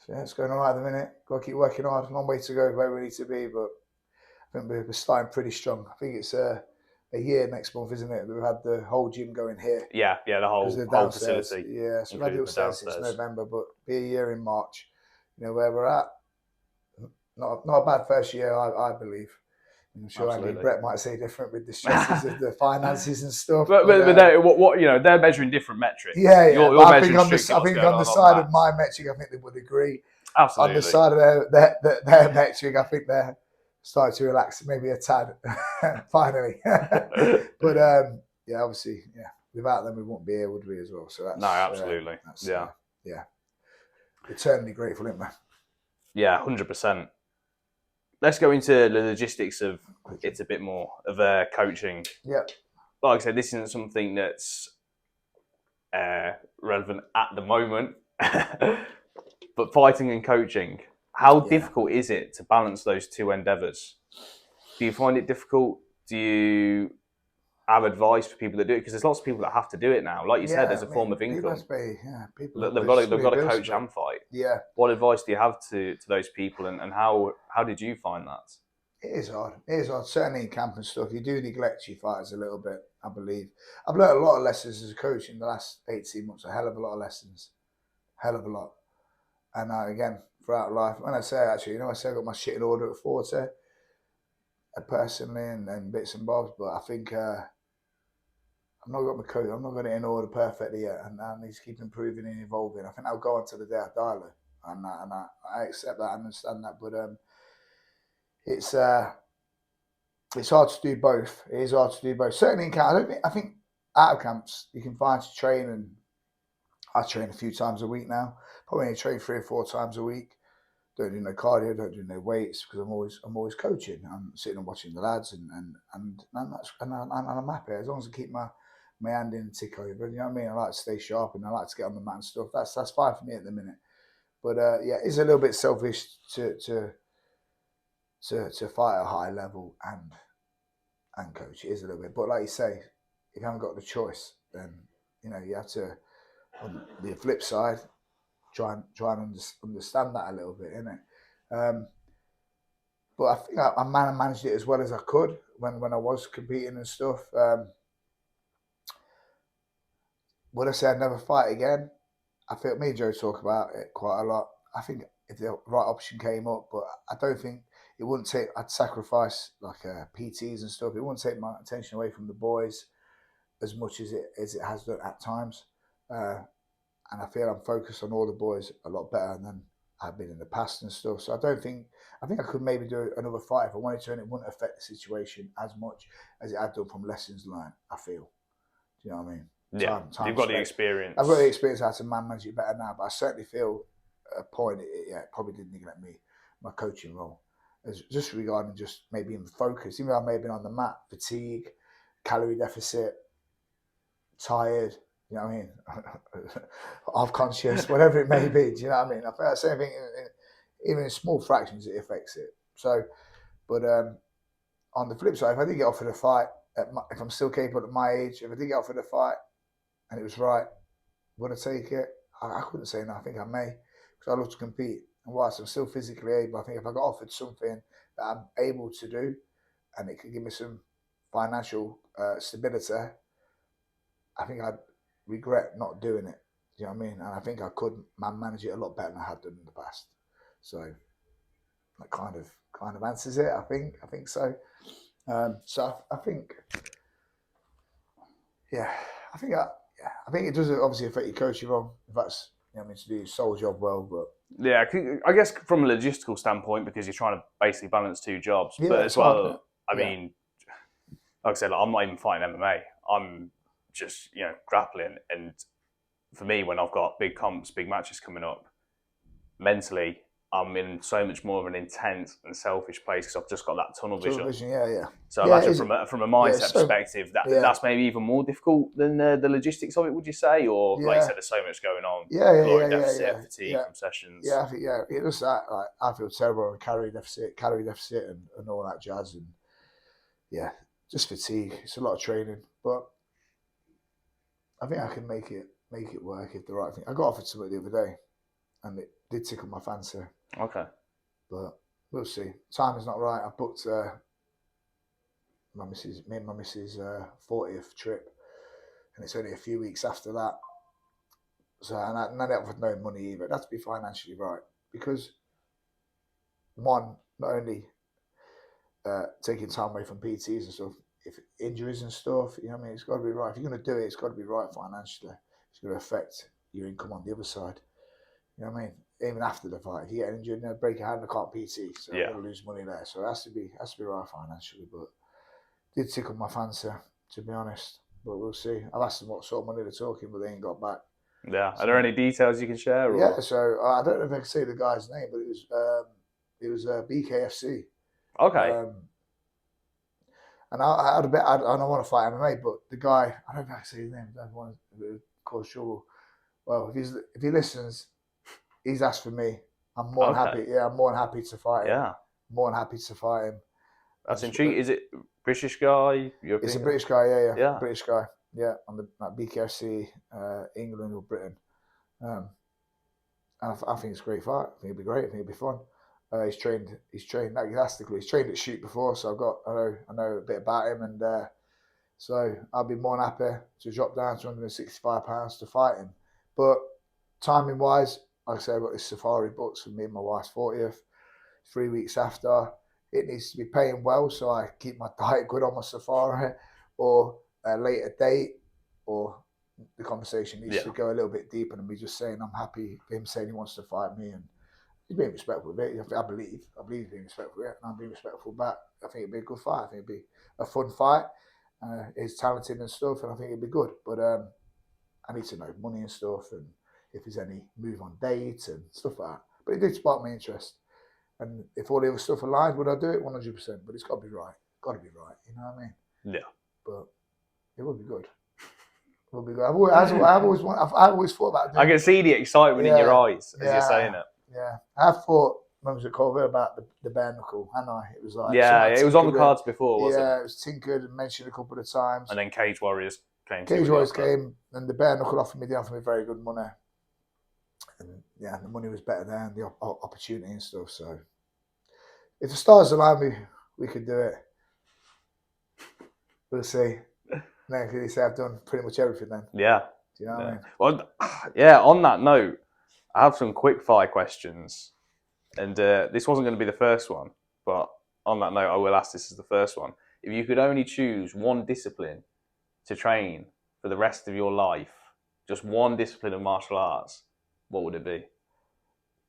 so, yeah, it's going all right at the minute. Got to keep working hard. Long way to go where we need to be, but I think we're starting pretty strong. I think it's a year next month, isn't it? We've had the whole gym going here. Yeah, the whole facility. Yeah, so we've had it upstairs since November, but be a year in March. Where we're at. Not a bad first year, I believe. I'm sure Andy Brett might say different with the stresses of the finances and stuff. But they're measuring different metrics. Yeah. You're I measuring think on the side of my metric, I think they would agree. Absolutely. On the side of their metric, I think they're starting to relax, maybe a tad, finally. But obviously, without them, we wouldn't be here, would we, as well? So that's absolutely. Eternally grateful, isn't we? Yeah, 100%. Let's go into the logistics of it a bit more of coaching. Yeah. Like I said, this isn't something that's relevant at the moment, but fighting and coaching, how difficult is it to balance those two endeavours? Do you find it difficult? Do you have advice for people that do it? Because there's lots of people that have to do it now. Like you said, there's a form of income. They've got to coach and fight. Yeah. What advice do you have to those people, and how did you find that? It is hard. Certainly in camp and stuff, you do neglect your fighters a little bit, I believe. I've learned a lot of lessons as a coach in the last 18 months, a hell of a lot of lessons. Hell of a lot. And again, throughout life, when I say actually, I say I got my shit in order at 40, personally, and bits and bobs, but I think I've not got my coach. I'm not got it in order perfectly yet, and I need to keep improving and evolving. I think I'll go on to the day I die, and I accept that and understand that. But it's hard to do both. It is hard to do both. Certainly in camp, I think out of camps you can find to train, and I train a few times a week now. Probably only train 3 or 4 times a week. Don't do no cardio, don't do no weights because I'm always coaching. I'm sitting and watching the lads, and I'm happy as long as I keep my hand in the tick over. You know what I mean? I like to stay sharp and I like to get on the mat and stuff. That's fine for me at the minute. But it's a little bit selfish to fight at a high level and coach. It is a little bit. But like you say, if you haven't got the choice, then you have to. On the flip side, try and understand that a little bit, innit? But I think I managed it as well as I could when I was competing and stuff. Would I say I'd never fight again? I feel me and Joe talk about it quite a lot. I think if the right option came up, but I don't think it wouldn't take. I'd sacrifice like PTs and stuff. It wouldn't take my attention away from the boys as much as it has done at times. And I feel I'm focused on all the boys a lot better than I've been in the past and stuff. So I think I could maybe do another fight if I wanted to, and it wouldn't affect the situation as much as it had done from lessons learned, I feel. Do you know what I mean? Yeah, you've got the experience. I've got the experience how to manage it better now, but I certainly feel at a point it probably did neglect my coaching role. As just regarding just maybe being focused, even though I may have been on the mat, fatigue, calorie deficit, tired, you know what I mean? Half conscious, whatever it may be. Do you know what I mean? I feel the same thing, even in small fractions, it affects it. So, but on the flip side, if I did get offered a fight, if I'm still capable at my age, if I did get offered a fight and it was right, would I take it? I couldn't say no. I think I may, because I love to compete. And whilst I'm still physically able, I think if I got offered something that I'm able to do and it could give me some financial stability, I think I'd regret not doing it. Do you know what I mean? And I think I could manage it a lot better than I had done in the past. So that kind of answers it. I think so. So I think, I think it does obviously affect your coaching role if that's to do your sole job well. But yeah, I guess from a logistical standpoint, because you're trying to basically balance 2 jobs, but as well, I mean, like I said, I'm not even fighting MMA. I'm just grappling, and for me, when I've got big comps, big matches coming up, mentally, I'm in so much more of an intense and selfish place because I've just got that tunnel vision. So imagine from a mindset perspective, that's maybe even more difficult than the logistics of it. Would you say, or like you said, there's so much going on? Caloric deficit, fatigue from sessions. Yeah, I think it does that. Like I feel terrible with calorie deficit, and all that jazz, and just fatigue. It's a lot of training, but I think I can make it work if the right thing. I got offered something the other day, and it did tickle my fancy. Okay. But we'll see. Time is not right. I booked me and my missus' 40th trip, and it's only a few weeks after that. So, and I don't have no money either. It has to be financially right, because one, not only taking time away from PTs and stuff, if injuries and stuff, you know what I mean, it's got to be right. If you're going to do it, it's got to be right financially. It's going to affect your income on the other side. You know what I mean? Even after the fight, if you get injured, break your hand, I can't PT, so I'm going to lose money there. So it has to be right financially. But it did tickle my fancy, to be honest. But we'll see. I've asked them what sort of money they're talking, but they ain't got back. Yeah. Are there any details you can share? Or? Yeah. So I don't know if I can say the guy's name, but it was BKFC. Okay. And I had a bit. I don't want to fight MMA, but the guy, I don't know if I can say his name. I don't want to cause trouble. Well, if he listens, he's asked for me. I'm more than happy. Yeah, I'm more than happy to fight him. Yeah. More than happy to fight him. That's intriguing. Is it British guy? European? It's a British guy. Yeah. British guy. Yeah, on the BKFC, England or Britain. And I think it's a great fight. I think it'll be great. I think it'll be fun. He's trained elastically. He's trained at shoot before, so I know a bit about him, and so I'll be more than happy to drop down to £165 to fight him. But timing wise, like I said, I've got this safari booked for me and my wife's 40th. 3 weeks after, it needs to be paying well, so I keep my diet good on my safari, or a later date, or the conversation needs to go a little bit deeper than me just saying I'm happy for him saying he wants to fight me, and he's being respectful of it. I believe he's being respectful of it, and I'm being respectful back. I think it'd be a good fight. I think it'd be a fun fight. He's talented and stuff, and I think it'd be good. But I need to know money and stuff, and if there's any move on dates and stuff like that. But it did spark my interest. And if all the other stuff aligned, would I do it? 100%. But it's got to be right. Got to be right. You know what I mean? Yeah. But it would be good. It would be good. I've always thought about doing I can see the excitement in your eyes as you're saying it. Yeah. I've thought, when was it called, about the bare knuckle, hadn't I? It was like... Yeah, it was on the cards before, wasn't it? Yeah, it was tinkered and mentioned a couple of times. And then Cage Warriors came. Cage Warriors came, and the bare knuckle they offered me very good money. And yeah, the money was better there, and the opportunity and stuff. So if the stars align, we could do it. We'll see. Then can you say I've done pretty much everything then? Yeah. Do you know what I mean? Well, yeah. On that note, I have some quick fire questions, and this wasn't going to be the first one, but on that note, I will ask this as the first one. If you could only choose one discipline to train for the rest of your life, just one discipline of martial arts, what would it be?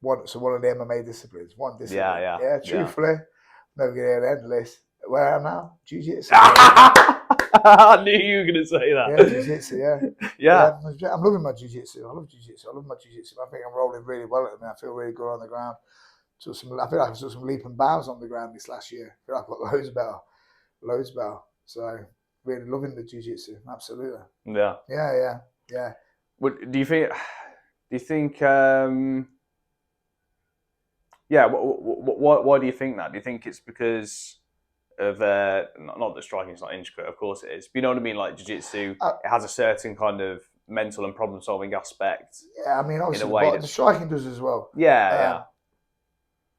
One of the MMA disciplines. One discipline. Yeah. Truthfully, never going to hear the end list. Where I am now? Jiu-Jitsu. I knew you were going to say that. Yeah, Jiu-Jitsu, yeah. I'm loving my Jiu-Jitsu. I love Jiu-Jitsu. I love my Jiu-Jitsu. I think I'm rolling really well at the minute. I feel really good on the ground. I feel like I took some leap and bounds on the ground this last year. I feel like I got loads better. So, really loving the Jiu-Jitsu. Absolutely. Yeah. Yeah. What do you think? Yeah. Why do you think that? Do you think it's because of not that striking is not intricate, of course it is. But you know what I mean? Like jiu-jitsu, it has a certain kind of mental and problem-solving aspect. Yeah, I mean, obviously, but the striking does as well. Yeah.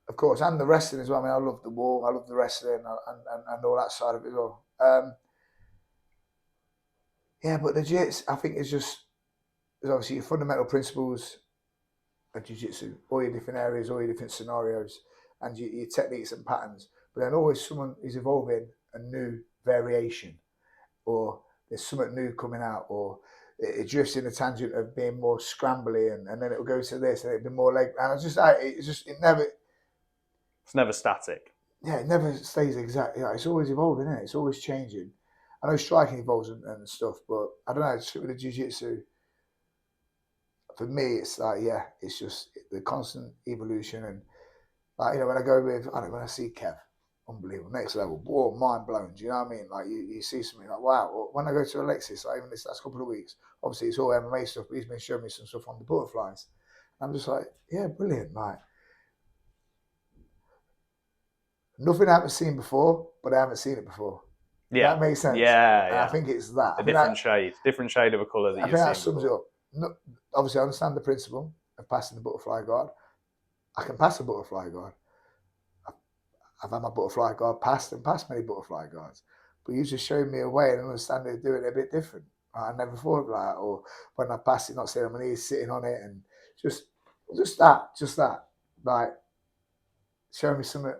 Of course, and the wrestling as well. I mean, I love the war, I love the wrestling, and all that side of it as well. Yeah, but the jiu-jitsu, I think, is obviously your fundamental principles of jiu-jitsu, all your different areas, all your different scenarios, and your techniques and patterns. But then always someone is evolving a new variation, or there's something new coming out, or it drifts in a tangent of being more scrambly, and then it'll go to this, and it'll be more leg. And it's never static. Yeah, it never stays exact. Yeah, it's always evolving, isn't it? It's always changing. I know striking evolves and stuff, but I don't know. Just with the jiu-jitsu, for me, it's like, it's just the constant evolution. And like, when I go when I see Kev, unbelievable, next level, whoa, mind blown. Do you know what I mean? Like you see something like, wow. Or when I go to Alexis, like even this last couple of weeks, obviously it's all MMA stuff, but he's been showing me some stuff on the butterflies. And I'm just like, yeah, brilliant, like nothing I haven't seen before, but I haven't seen it before. Yeah. That makes sense. Yeah, And yeah. I think it's that. A different shade of a colour that I you've think that seen sums before. it up. Obviously, I understand the principle of passing the butterfly guard. I can pass a butterfly guard. I've had my butterfly guard passed and passed many butterfly guards. But you just showed me a way and understand they do it a bit different. I never thought of that. Or when I pass it, not sitting on my knees, sitting on it, and just that. Like, show me something.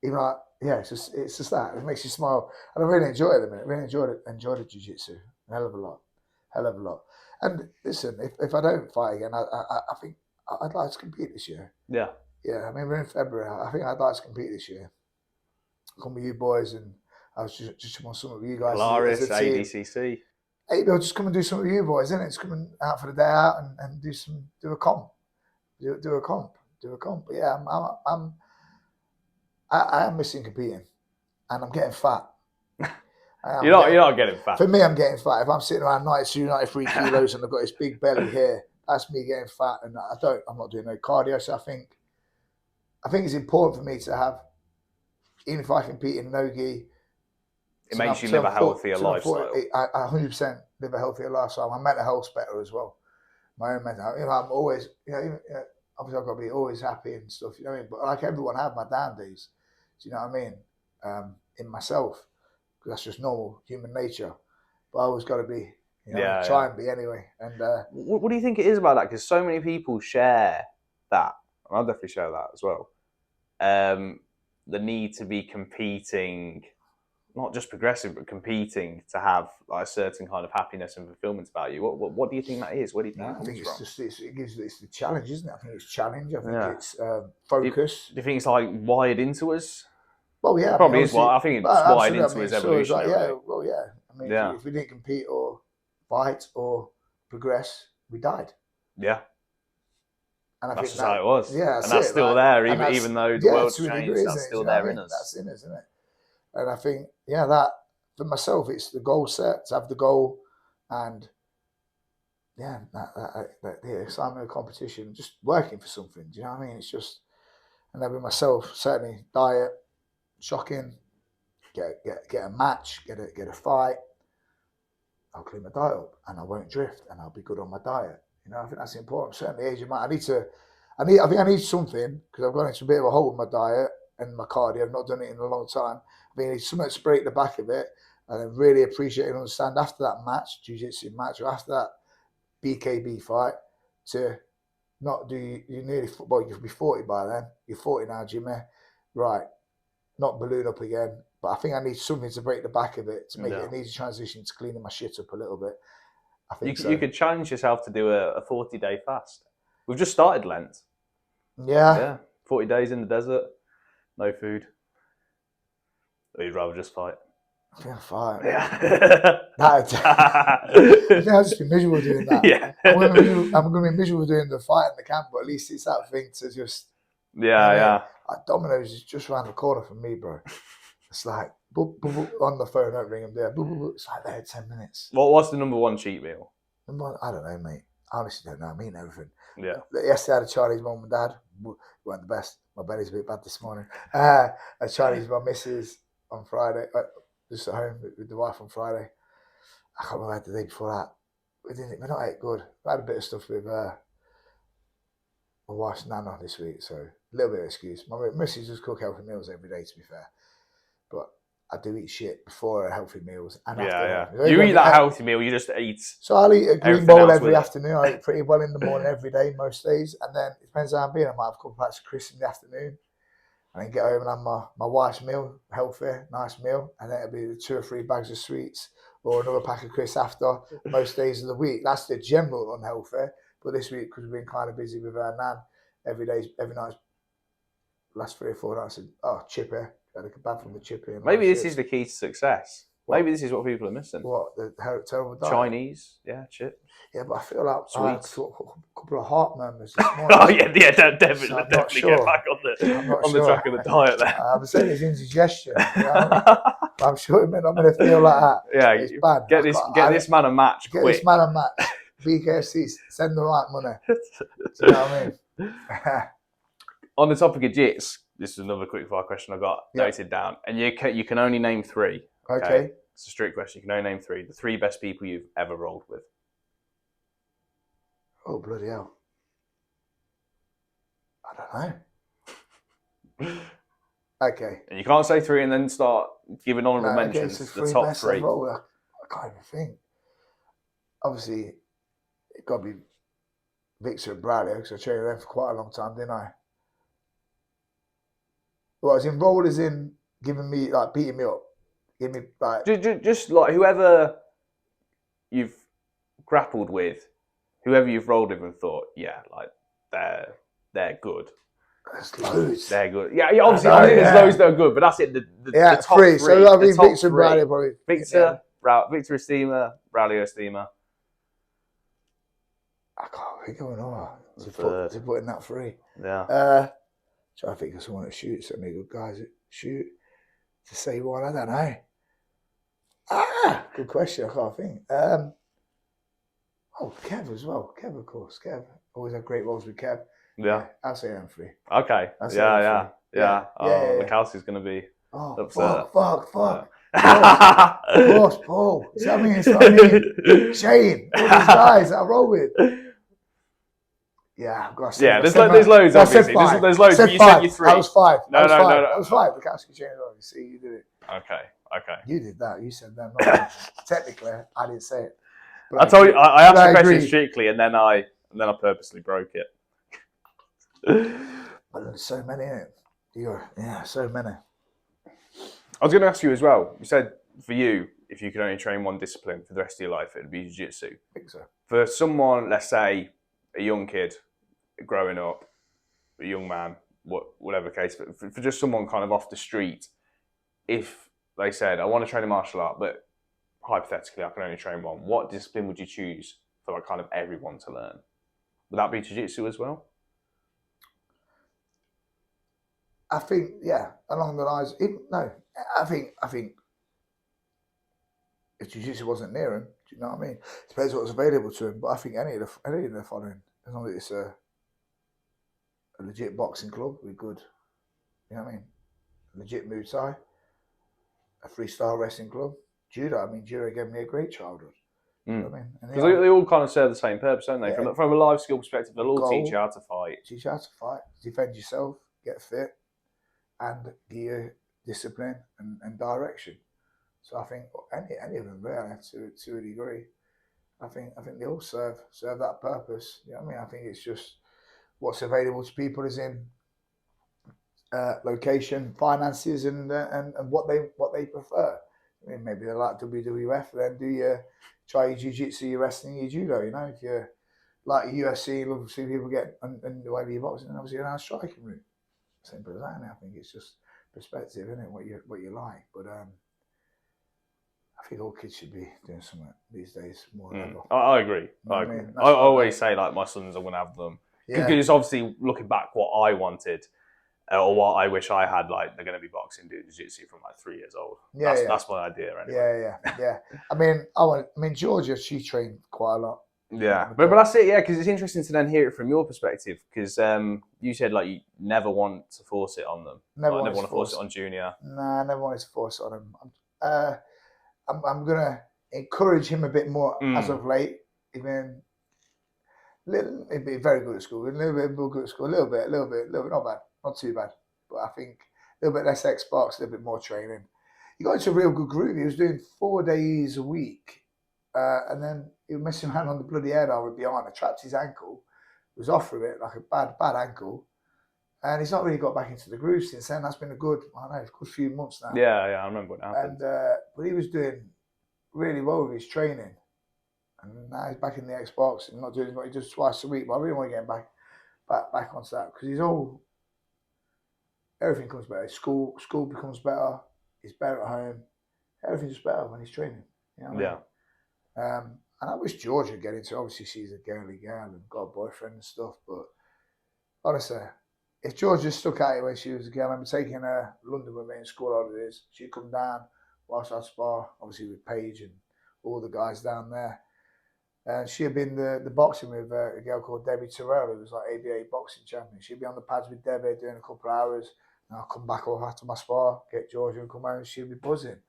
Even like, yeah, it's just that. It makes you smile. And I really enjoy it at the minute. I really enjoy the jiu-jitsu. A hell of a lot. And listen, if I don't fight again, I think I'd like to compete this year. Yeah. Yeah, I mean, we're in February. I think I'd like to compete this year. Come with you boys, and I was just want some of you guys Polaris, as a team. ADCC. Hey, Bill, just come and do something with you boys, isn't it? Just come out for the day out and do a comp. Do a comp. But yeah, I am missing competing, and I'm getting fat. You're not getting fat. For me, I'm getting fat. If I'm sitting around 92, 93 kilos and I've got this big belly here, that's me getting fat. And I'm not doing no cardio. So I think it's important for me to have, even if I compete in no-gi, it makes you live a healthier lifestyle. I 100% live a healthier lifestyle. My mental health's better as well. My own mental health. I'm always, obviously I've got to be always happy and stuff, you know what I mean? But like everyone, I have my down days. Do you know what I mean? In myself. Because that's just normal human nature. But I always got to be, try and be anyway. And what do you think it is about that? Because so many people share that. And I'll definitely share that as well. The need to be competing, not just progressive, but competing to have like a certain kind of happiness and fulfillment about you. What do you think that is? Where do you think that comes from? It's the challenge, isn't it? I think it's challenge. I think it's focus. Do you think it's like wired into us? Well, yeah, it probably is. I think it's wired into his evolution. I mean, if we didn't compete or fight or progress, we died. Yeah. And that's just how it was. Yeah, and that's still there, even though the world's changed. That's still there in us. That's in us, isn't it? And I think, that for myself, it's the goal set to have the goal, and the excitement of competition, just working for something. Do you know what I mean? It's just, and then with myself, certainly diet. Shocking, get a match, get a fight. I'll clean my diet up, and I won't drift, and I'll be good on my diet. I think that's important. Certainly, age of my, I think I need something because I've gone into a bit of a hole with my diet and my cardio. I've not done it in a long time. I think I need something to break the back of it, and then really appreciate and understand after that match, jiu-jitsu match, or after that BKB fight, to not do you nearly football. You'll be 40 by then. You're 40 now, Jimmy. Right. Not balloon up again, but I think I need something to break the back of it to make it an easy transition to cleaning my shit up a little bit. I think you could challenge yourself to do a 40-day fast. We've just started Lent. Yeah. 40 days in the desert, no food. Or you'd rather just fight? I think I'll fight. Yeah. I think I'll just be miserable doing that. Yeah. I'm going to be miserable doing the fight in the camp, but at least it's that thing to just... Yeah. Like Domino's is just around the corner from me, bro. It's like boop, boop, boop, on the phone, don't ring them there. Boop, boop, boop. It's like there 10 minutes. What's the number one cheat meal? I don't know, mate. I honestly don't know. I mean everything. Yeah. Yesterday I had a Chinese mum and dad. Weren't the best. My belly's a bit bad this morning. A Chinese my missus on Friday. Just at home with the wife on Friday. I can't remember the day before that. We're not ate good. I had a bit of stuff with my wife's nana this week, so a little bit of excuse. My missus just cook healthy meals every day, to be fair. But I do eat shit before healthy meals and after. You eat that healthy meal, you just eat. So I'll eat a green bowl every afternoon. I eat pretty well in the morning every day, most days. And then it depends how I'm being. I might have a couple of packs of crisps in the afternoon. And then get home and have my wife's meal, healthy, nice meal. And then it'll be 2 or 3 bags of sweets or another pack of crisps after most days of the week. That's the general unhealthy. But this week, because we've been kind of busy with our nan, every night, last 3 or 4 nights, chippy. Had a kebab from the chippy. Maybe this is the key to success. What? Maybe this is what people are missing. What, the terrible diet? Chinese, chips. Yeah, but I feel like I had a couple of heart murmurs this morning. Definitely get back on the track of the diet there. I'm saying it's indigestion. I'm sure it may not going to feel like that. Yeah, it's bad. Get this man a match quick. Get this man a match. BKFC, send the right money. Do you know what I mean? On the topic of jits, this is another quick fire question I got noted down. And you can only name 3. Okay. It's a strict question. You can only name 3. The 3 best people you've ever rolled with. Oh, bloody hell. I don't know. Okay. And you can't say 3 and then start giving honourable mentions. So The top best 3. I've rolled, I can't even think. Obviously, it got to be Victor and Bradley because I trained them for quite a long time, didn't I? Well, as in rolled as in giving me, like, beating me up. Give me, like... Just like whoever you've grappled with, whoever you've rolled with and thought, yeah, like, they're good. There's loads. They're good. Yeah, obviously, there's loads that are good, but that's it. The top 3. So I mean, Victor and Bradley probably. Victor Estima, Bradley Estima. I can't think of another. To put in that 3. Yeah. Trying to think of someone that shoots. So many good guys that shoot. To say one, I don't know. Good question. I can't think. Kev as well. Kev, of course. Kev. Always had great rolls with Kev. Yeah. I'll say them 3. Okay. Yeah. Mikowski's going to be upset. Fuck. Of course, Paul. See what I mean? It's like Shane. All these guys that I roll with. Yeah, I've got to say. Yeah, there's loads, obviously. There's loads, but you said you 3. That was 5. No. That was 5. Mikowski, Shane, see, you did it. Okay. You did that. You said them. Technically, I didn't say it. I told you, I asked the question strictly, and then I purposely broke it. But there's so many in it. So many. I was going to ask you as well. You said for you, if you could only train one discipline for the rest of your life, it would be jiu-jitsu. I think so. For someone, let's say, a young kid growing up, a young man, whatever the case, for just someone kind of off the street, if they said, I want to train a martial art, but hypothetically, I can only train one, what discipline would you choose for like kind of everyone to learn? Would that be jiu-jitsu as well? I think, along the lines. I think if jiu-jitsu wasn't near him, do you know what I mean? Depends what's available to him, but I think any of the following, as long as it's a legit boxing club, would be good. You know what I mean? A legit Muay Thai, a freestyle wrestling club, judo. I mean, judo gave me a great childhood. You know what I mean? Because they all kind of serve the same purpose, don't they? Yeah. From a life skill perspective, they'll all teach you how to fight. Teach you how to fight, defend yourself, get fit, and give you discipline and direction. So I think any of them really, to a degree, I think they all serve that purpose. You know what I mean? I think it's just what's available to people is in location, finances, and what they prefer. I mean, maybe they like WWF, then try your jiu-jitsu, your wrestling, your judo. You know, if you're like UFC, you love to see people get and the way you're boxing, and obviously you're now striking route. Simple as that. And I think it's just perspective, isn't it? What you like, but I think all kids should be doing something these days more than ever. I agree. I agree. I always say like my sons, I want to have them because obviously looking back, what I wanted or what I wish I had, like they're going to be boxing, doing jiu-jitsu from like 3 years old. That's my idea anyway. Yeah. I mean, Georgia, she trained quite a lot. Yeah, but that's it. Yeah, because it's interesting to then hear it from your perspective. Because you said like you never want to force it on them. Never want to force it on Junior. Nah, I never wanted to force it on him. I'm gonna encourage him a bit more as of late. He'd be very good at school. A little bit good at school. A little bit. Not bad. Not too bad. But I think a little bit less Xbox, a little bit more training. He got into a real good groove. He was doing 4 days a week. And then he was messing around on the bloody head with behind. I trapped his ankle. Was off from it, like a bad ankle. And he's not really got back into the groove since then. That's been a good few months now. Yeah, I remember what happened. But he was doing really well with his training. And now he's back in the Xbox and not doing what he does twice a week. But I really want to get him back onto that because everything comes better. School becomes better. He's better at home. Everything's better when he's training. You know what I mean? And I wish Georgia would get into. Obviously, she's a girly girl and got a boyfriend and stuff. But honestly, if Georgia stuck at it when she was a girl, I remember taking her to London with me in school holidays. She'd come down, whilst I spar, obviously with Paige and all the guys down there. And she had been the boxing with a girl called Debbie Terrell, who was like ABA boxing champion. She'd be on the pads with Debbie doing a couple of hours. And I'll come back off after my spar, get Georgia and come home and she'd be buzzing.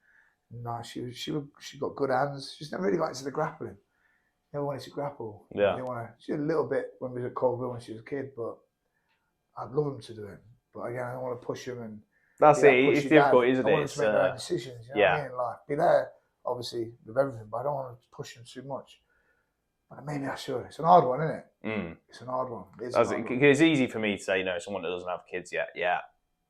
No, she got good hands. She's never really got into the grappling. Never wanted to grapple. Yeah. She did a little bit when we was at Colville when she was a kid, but I'd love them to do it. But again, I don't want to push them and. That's it. It's difficult, isn't it? I want them to make their own decisions. You know what I mean? In life, be there, obviously, with everything, but I don't want to push them too much. But maybe I should. It's an hard one, isn't it? It's an hard one. It's easy for me to say, someone that doesn't have kids yet. Yeah,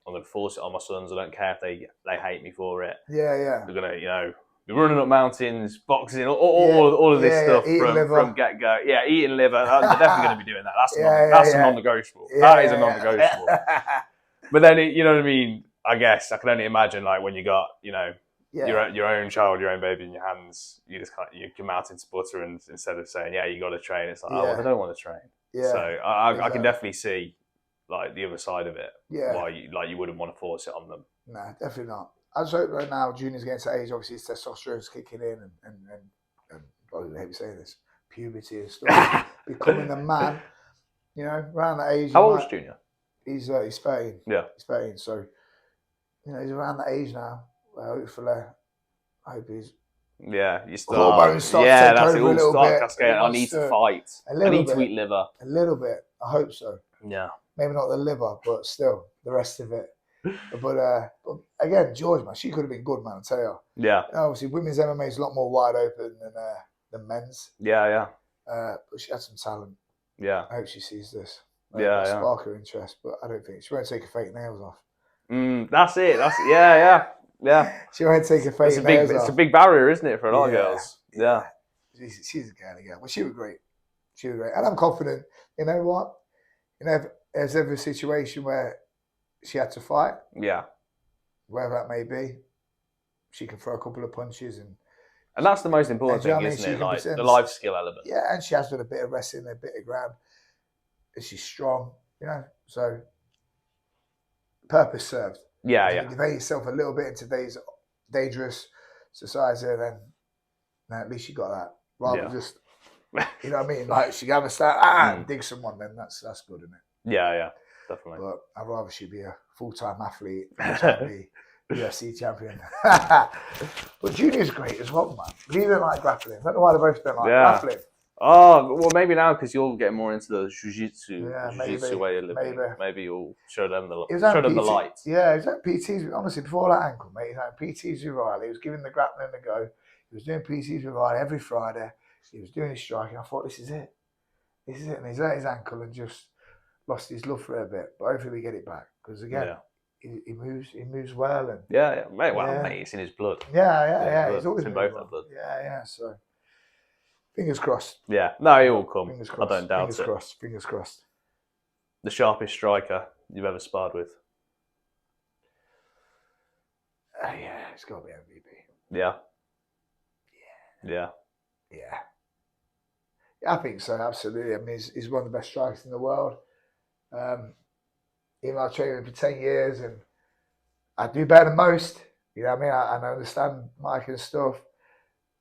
I'm going to force it on my sons. I don't care if they hate me for it. Yeah. They're going to, be running up mountains, boxing, all of this stuff from get go. Yeah, eating liver. They're definitely going to be doing that. That's a non-negotiable. That is a non-negotiable. But then, you know what I mean? I guess I can only imagine, like, when you got, your own child, your own baby in your hands, you just can't, your mouth into butter, and instead of saying, you got to train, it's like, I don't want to train. Yeah. So I can definitely see, like, the other side of it. Yeah. Why you wouldn't want to force it on them. No, definitely not. I just hope right now Junior's getting to age, obviously his testosterone's kicking in and I hate saying this, puberty and stuff, becoming a man, around that age. How old is Junior? He's 13. Yeah. He's 13, so, he's around that age now. Hopefully, I hope he's... Yeah, you start... Hormones start that's it, over a all little start bit. cascading. I need to fight. I need to eat liver. A little bit, I hope so. Yeah. Maybe not the liver, but still, the rest of it. But again, George, man, she could have been good, man, I tell you. Yeah. Obviously, women's MMA is a lot more wide open than men's. Yeah. But she had some talent. Yeah. I hope she sees this. Spark her interest, but I don't think she won't take her fake nails off. That's it. Yeah. She won't take her fake nails off. It's a big barrier, isn't it, for a lot of girls? Yeah. She's a girly girl. Well, she was great. And I'm confident. You know what? If there's ever a situation where she had to fight, wherever that may be, she can throw a couple of punches and that's the most important thing, isn't it? Like the life skill element. Yeah, and she has done a bit of wrestling, a bit of ground. And she's strong, so purpose served. Yeah. If you convey yourself a little bit in today's dangerous society, then at least you got that. Rather than just, you know what I mean? Like she have a start and dig someone, then that's good, isn't it? Yeah, definitely. But I'd rather she be a full-time athlete than be UFC champion. But Junior's great as well, man. But he didn't like grappling. I don't know why they both don't like grappling. Oh, well, maybe now because you're getting more into the jiu-jitsu way of living. Maybe you'll show them the light. Yeah, he was at PTs. Honestly, before that ankle, mate, he was at PTs with Riley. He was giving the grappling a go. He was doing PTs with Riley every Friday. He was doing his striking. I thought, this is it. And he's hurt his ankle and just lost his love for it a bit. But hopefully we get it back. Because again, he moves well. And mate, it's in his blood. Yeah. He's always in both their blood. Yeah, so... Fingers crossed. Yeah, no, it will come. Fingers crossed. I don't doubt it. Fingers crossed. The sharpest striker you've ever sparred with? It's got to be MVP. Yeah. I think so, absolutely. I mean, he's one of the best strikers in the world. Even though I've trained him for 10 years and I do better than most. You know what I mean? I understand Mike and stuff.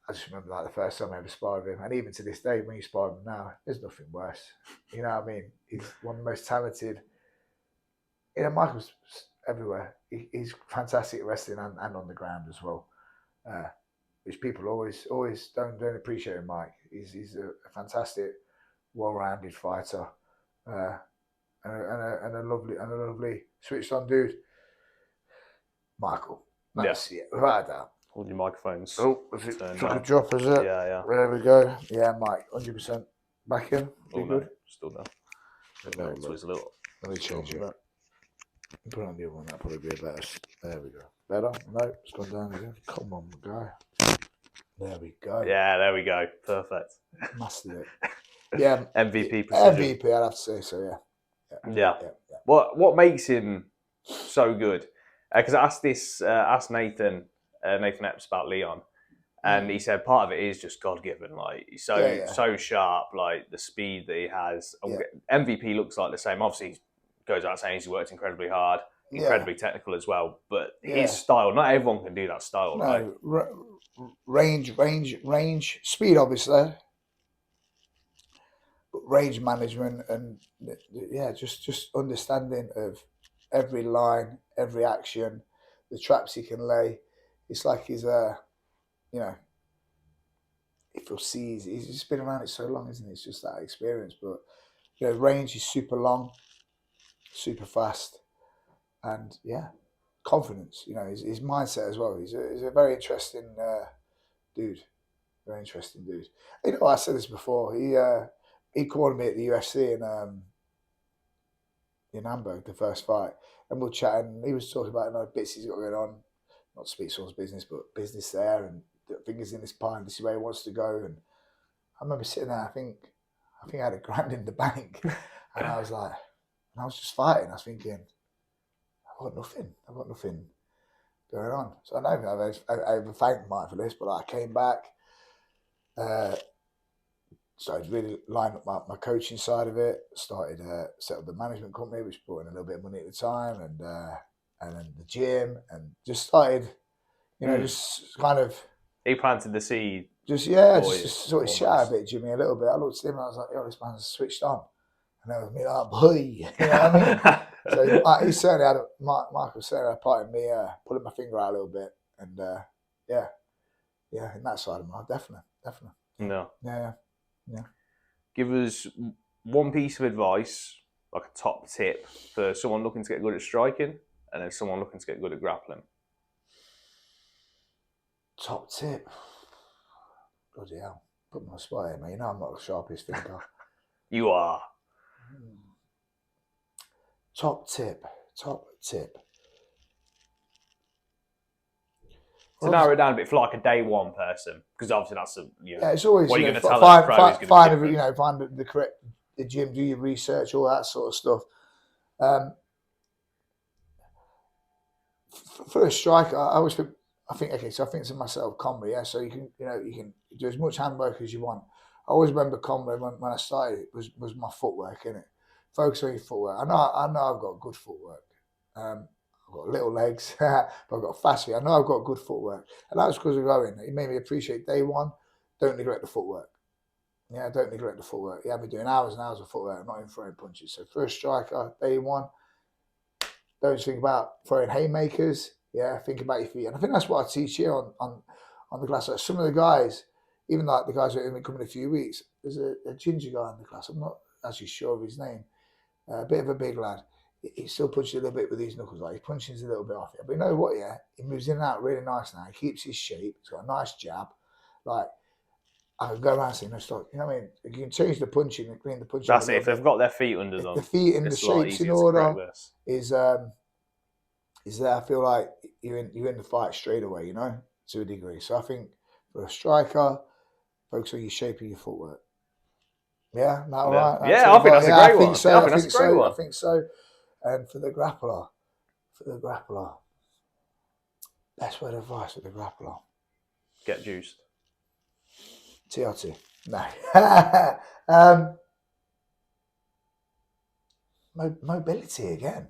I just remember like the first time I ever sparred with him, and even to this day, when you spar him now, there's nothing worse. You know what I mean? He's one of the most talented. Michael's everywhere. He's fantastic at wrestling and on the ground as well, which people always don't appreciate in Mike. He's a fantastic, well-rounded fighter, and a lovely switched on dude. Michael, that's it, without a doubt. All your microphones. Oh, if it took a drop, is it? Yeah. There we go. Yeah, Mike, 100% back in. Good. No, still no. It's a little. Let me change it. Put on the other one. That'll probably be better. There we go. Better? No, it's gone down again. Come on, guy. There we go. Yeah, there we go. Perfect. Mastered it. Yeah. MVP precision. MVP, I'd have to say so. Yeah. What makes him so good? Because I asked Nathan Epps about Leon, and he said part of it is just God given. Like he's so sharp, like the speed that he has. MVP looks like the same. Obviously, he goes out saying he's worked incredibly hard, incredibly technical as well. But his style, not everyone can do that style. No, right? Range, speed, obviously, but range management and just understanding of every line, every action, the traps he can lay. It's like he's you know, if you'll see, he's just been around it so long, isn't it? It's just that experience. But, you know, range is super long, super fast. And, yeah, confidence, you know, his mindset as well. He's a very interesting dude. Very interesting dude. You know, I said this before. He called me at the UFC in Hamburg, the first fight. And we were chatting. He was talking about, you know, bits he's got going on. Not to speak someone's business, but business there. And fingers in his pie, and this is where he wants to go. And I remember sitting there, I think I had $1,000 in the bank. And I was like, and I was just fighting. I was thinking, I've got nothing going on. So I know I overthanked Mike for this, but I came back, started really lining up my coaching side of it, started set up the management company, which brought in a little bit of money at the time, and then the gym, and just started, you know, just kind of. He planted the seed. Just sort of shy a bit, Jimmy, a little bit. I looked at him and I was like, yo, this man's switched on. And that was me like, boy, you know what I mean? So he certainly had, Michael certainly had a part in me pulling my finger out a little bit. And yeah, in that side of my life, definitely. No. Yeah. Give us one piece of advice, like a top tip for someone looking to get good at striking and then someone looking to get good at grappling. Top tip. Bloody hell. Put me on the spot here, man. You know I'm not the sharpest thinker. You are. Top tip. To narrow it down a bit for like a day one person, because obviously that's it's always what you're going to tell find the correct the gym, do your research, all that sort of stuff. For a striker, I think to myself, combat, yeah. So you can do as much handwork as you want. I always remember combat when I started was my footwork, innit? Focus on your footwork. I know I've got good footwork. I've got little legs, but I've got fast feet. I know I've got good footwork, and that's because of going. It made me appreciate day one. Don't neglect the footwork. Yeah, don't neglect the footwork. Yeah, I've been doing hours and hours of footwork. I'm not even throwing punches. So for a striker, day one, don't think about throwing haymakers. Yeah, think about your feet. And I think that's what I teach here on the class. Like some of the guys, even like the guys who are going to come in a few weeks, there's a ginger guy in the class. I'm not actually sure of his name. A bit of a big lad. He still punches a little bit with these knuckles. Like he punches a little bit off it. But you know what, yeah? He moves in and out really nice now. He keeps his shape. He's got a nice jab. Like, I can go around saying, no, stop. You know what I mean? You can change the punching and clean the punching. That's it. If they've got their feet under them. The feet and the shapes in order is there. I feel like you're in the fight straight away, you know, to a degree. So I think for a striker, focus on your shape of your footwork. Yeah, that all right? I think that's a great one. I think so. And for the grappler, best word of advice for the grappler. Get juiced. TRT. No. Mobility again.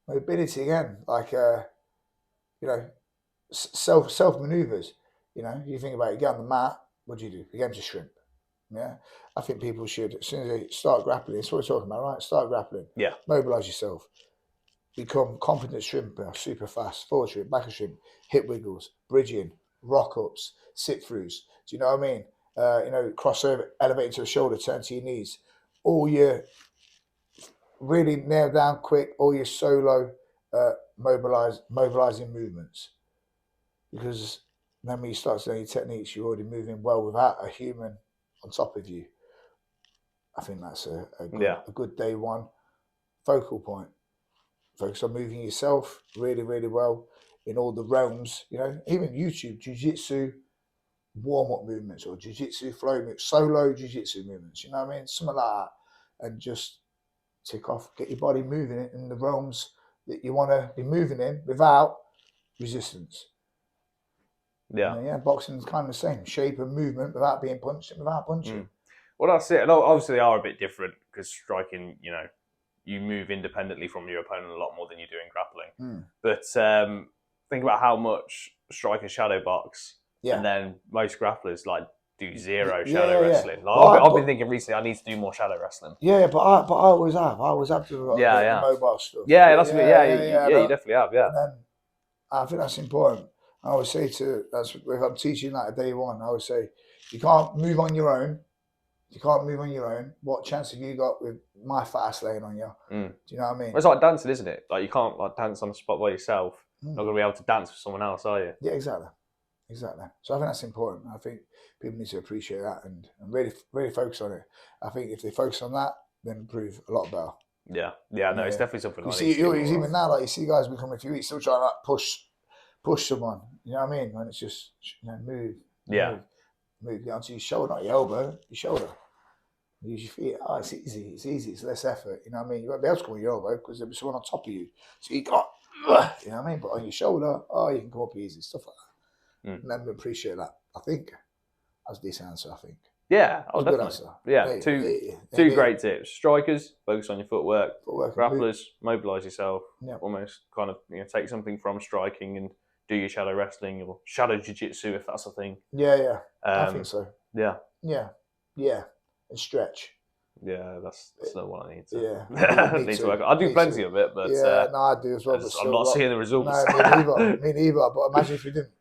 Mobility again. Like, self maneuvers. You know, you think about it, you get on the mat, what do? You get them to shrimp. Yeah. I think people should, as soon as they start grappling, that's what we're talking about, right? Start grappling. Yeah. Mobilise yourself. Become confident shrimper, super fast, forward shrimp, back of shrimp, hip wiggles, bridging, rock ups, sit throughs. Do you know what I mean? Crossover, elevate to the shoulder, turn to your knees. All your really nail down quick, all your solo mobilizing movements. Because then when you start to know your techniques, you're already moving well without a human on top of you. I think that's a good day one focal point. Focus on moving yourself really, really well in all the realms. You know, even YouTube, jiu-jitsu warm-up movements or jiu-jitsu flow movements, solo jiu-jitsu movements. You know what I mean? Something like that, and just tick off, get your body moving in the realms that you want to be moving in without resistance. Yeah, boxing's kind of the same shape and movement without being punched and without punching. Well, that's it. And obviously, they are a bit different because striking, you move independently from your opponent a lot more than you do in grappling. But think about how much strikers shadow box, and then most grapplers do zero shadow wrestling. I've been thinking recently I need to do more shadow wrestling. Yeah, but I always have. I always have to do the mobile stuff. Yeah, you definitely have. Yeah, and then I think that's important. I always say if I'm teaching that at day one, I always say, you can't move on your own. You can't move on your own. What chance have you got with my fast laying on you? Do you know what I mean? It's like dancing, isn't it? Like you can't like dance on the spot by yourself. Not going to be able to dance with someone else, are you? Yeah, exactly. So I think that's important. I think people need to appreciate that and really, really focus on it. I think if they focus on that, then improve a lot better. Yeah. No, it's definitely something. You see, even now, like you see guys become a few weeks still trying to like push someone. You know what I mean? When it's just move, get onto your shoulder, not your elbow, your shoulder. Use your feet. Oh, it's easy. It's less effort. You know what I mean? You won't be able to come on your elbow because there'll be someone on top of you. So you can't. You know what I mean? But on your shoulder, you can come up easy. Stuff like that. And then we appreciate that. I think that's a decent answer. I think. Yeah, Good answer. Yeah, two great tips. Strikers, focus on your footwork. Grapplers, mobilise yourself. Yeah. Almost kind of take something from striking and do your shadow wrestling or shadow jiu-jitsu if that's a thing. Yeah. I think so. Yeah. And stretch. Yeah, that's not what I need to. Yeah, need to work. I do plenty of it, but I do as well. But I'm not seeing the results. No, me neither. But imagine if we didn't.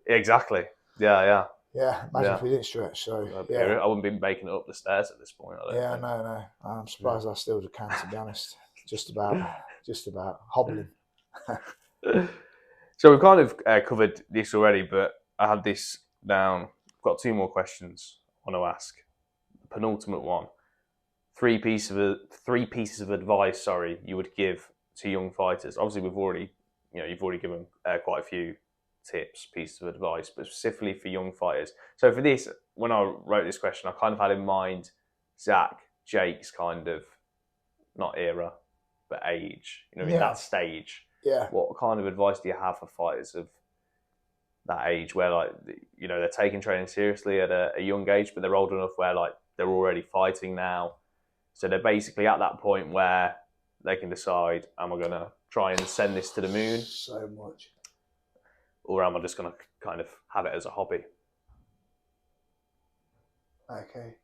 Exactly. Yeah. Yeah, imagine if we didn't stretch. So I wouldn't be making it up the stairs at this point. I don't think. No. I'm surprised I still can, to be honest. Just about hobbling. So we've kind of covered this already, but I had this down. I've got 2 more questions I want to ask. The penultimate one. 3 pieces of advice. Sorry, you would give to young fighters. Obviously, you've already given quite a few tips, pieces of advice, but specifically for young fighters. So for this, when I wrote this question, I kind of had in mind Jake's kind of not era, but age. In that stage. Yeah. What kind of advice do you have for fighters of that age, where they're taking training seriously at a young age, but they're old enough where they're already fighting now, so they're basically at that point where they can decide: am I going to try and send this to the moon? So much. Or am I just going to kind of have it as a hobby? Okay.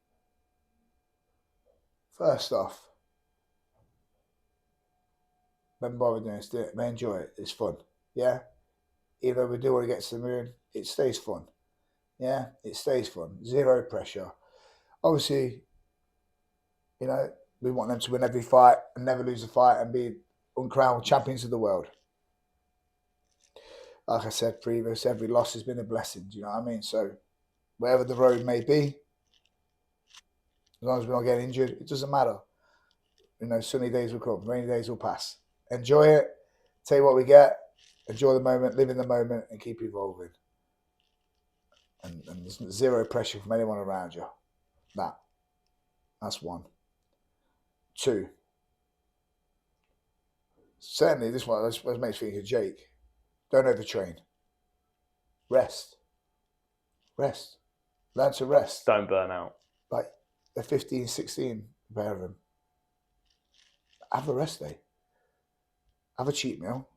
First off, don't bother doing it. Do it. May enjoy it. It's fun. Yeah. Even though we do want to get to the moon, it stays fun. Yeah. It stays fun. Zero pressure. Obviously, we want them to win every fight and never lose a fight and be uncrowned champions of the world. Like I said previous, every loss has been a blessing. Do you know what I mean? So, wherever the road may be, as long as we're not getting injured, it doesn't matter. Sunny days will come, rainy days will pass. Enjoy it, take what we get, enjoy the moment, live in the moment, and keep evolving. And there's zero pressure from anyone around you. That's 1. 2. Certainly, this one makes me think of Jake. Don't overtrain. Rest. Learn to rest. Don't burn out. Like they're 15, 16, pair of them. Have a rest day. Have a cheat meal.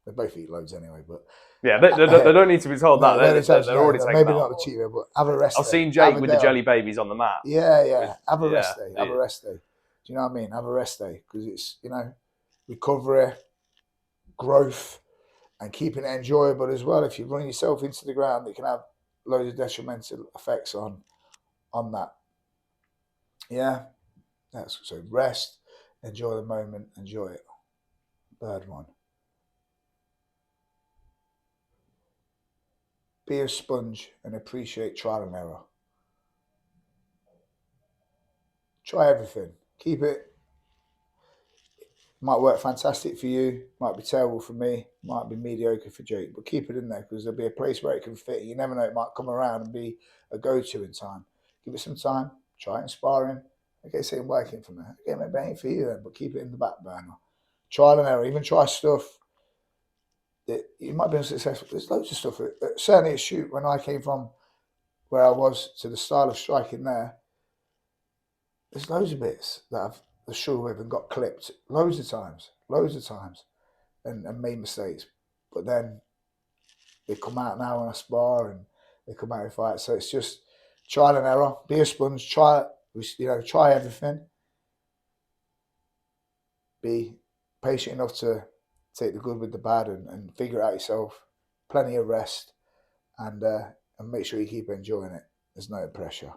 They both eat loads anyway, but yeah, they don't need to be told that. They're already taking maybe that not the cheat meal, but have a rest day. I've seen Jake with the jelly babies on the mat. Yeah. Have a rest day. Have a rest day. Do you know what I mean? Have a rest day because it's recovery, growth, and keeping it enjoyable as well. If you run yourself into the ground, it can have loads of detrimental effects on that. Yeah, so rest, enjoy the moment, enjoy it. 3rd one. Be a sponge and appreciate trial and error. Try everything. Keep it. Might work fantastic for you, might be terrible for me, might be mediocre for Jake, but keep it in there because there'll be a place where it can fit. You never know, it might come around and be a go-to in time. Give it some time, try it in sparring. Okay, say working for me. Okay, maybe it ain't for you then, but keep it in the back burner. Trial and error, even try stuff that you might be unsuccessful. There's loads of stuff. Certainly at shoot, when I came from where I was to the style of striking there, there's loads of bits that I've struggled with and got clipped loads of times and made mistakes, but then they come out now when I spar and they come out in fight. So it's just trial and error. Be a sponge. Try everything. Be patient enough to take the good with the bad and figure it out yourself. Plenty of rest, and make sure you keep enjoying it. There's no pressure.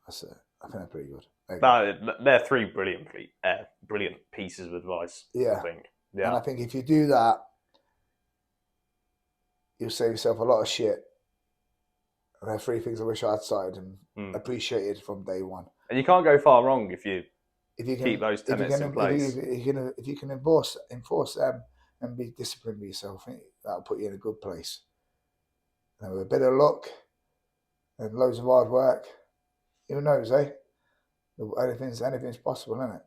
That's it. I think they're pretty good. They're three brilliant pieces of advice. Yeah. I think. Yeah. And I think if you do that, you'll save yourself a lot of shit. And there are three things I wish I'd started and appreciated from day one. And you can't go far wrong if you can keep those tenets in place. If you can enforce them and be disciplined with yourself, I think that'll put you in a good place. And with a bit of luck and loads of hard work, who knows, eh? Anything's possible, isn't it?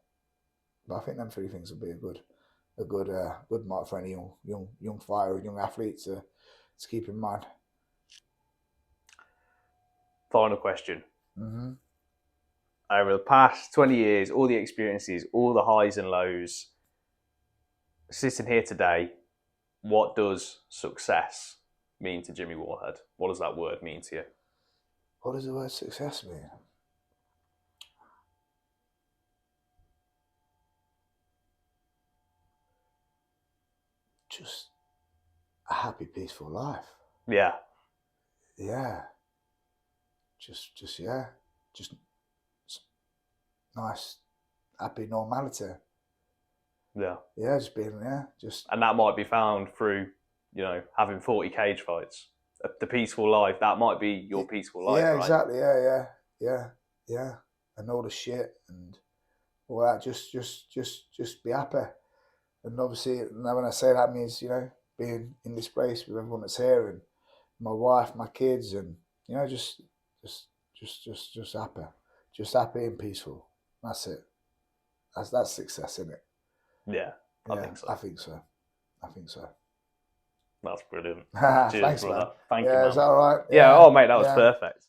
But I think them three things would be a good mark for any young fighter, young athlete to keep in mind. Final question. Mm-hmm. Over the past 20 years, all the experiences, all the highs and lows, sitting here today, what does success mean to Jimmy Wallhead? What does that word mean to you? What does the word success mean? Just a happy, peaceful life. Yeah. Yeah. Just nice, happy normality. Yeah. Yeah, just being, And that might be found through, having 40 cage fights. The peaceful life, that might be your peaceful life, yeah, right? Exactly. Yeah. And all the shit and all that, just be happy. And obviously, now when I say that means, being in this place with everyone that's here and my wife, my kids, and, just happy. Just happy and peaceful. That's it. That's success, isn't it? Yeah, I think so. I think so. That's brilliant. Thanks, Cheers, brother. man. Thank you, man. Is that all right? Yeah, mate, that was perfect.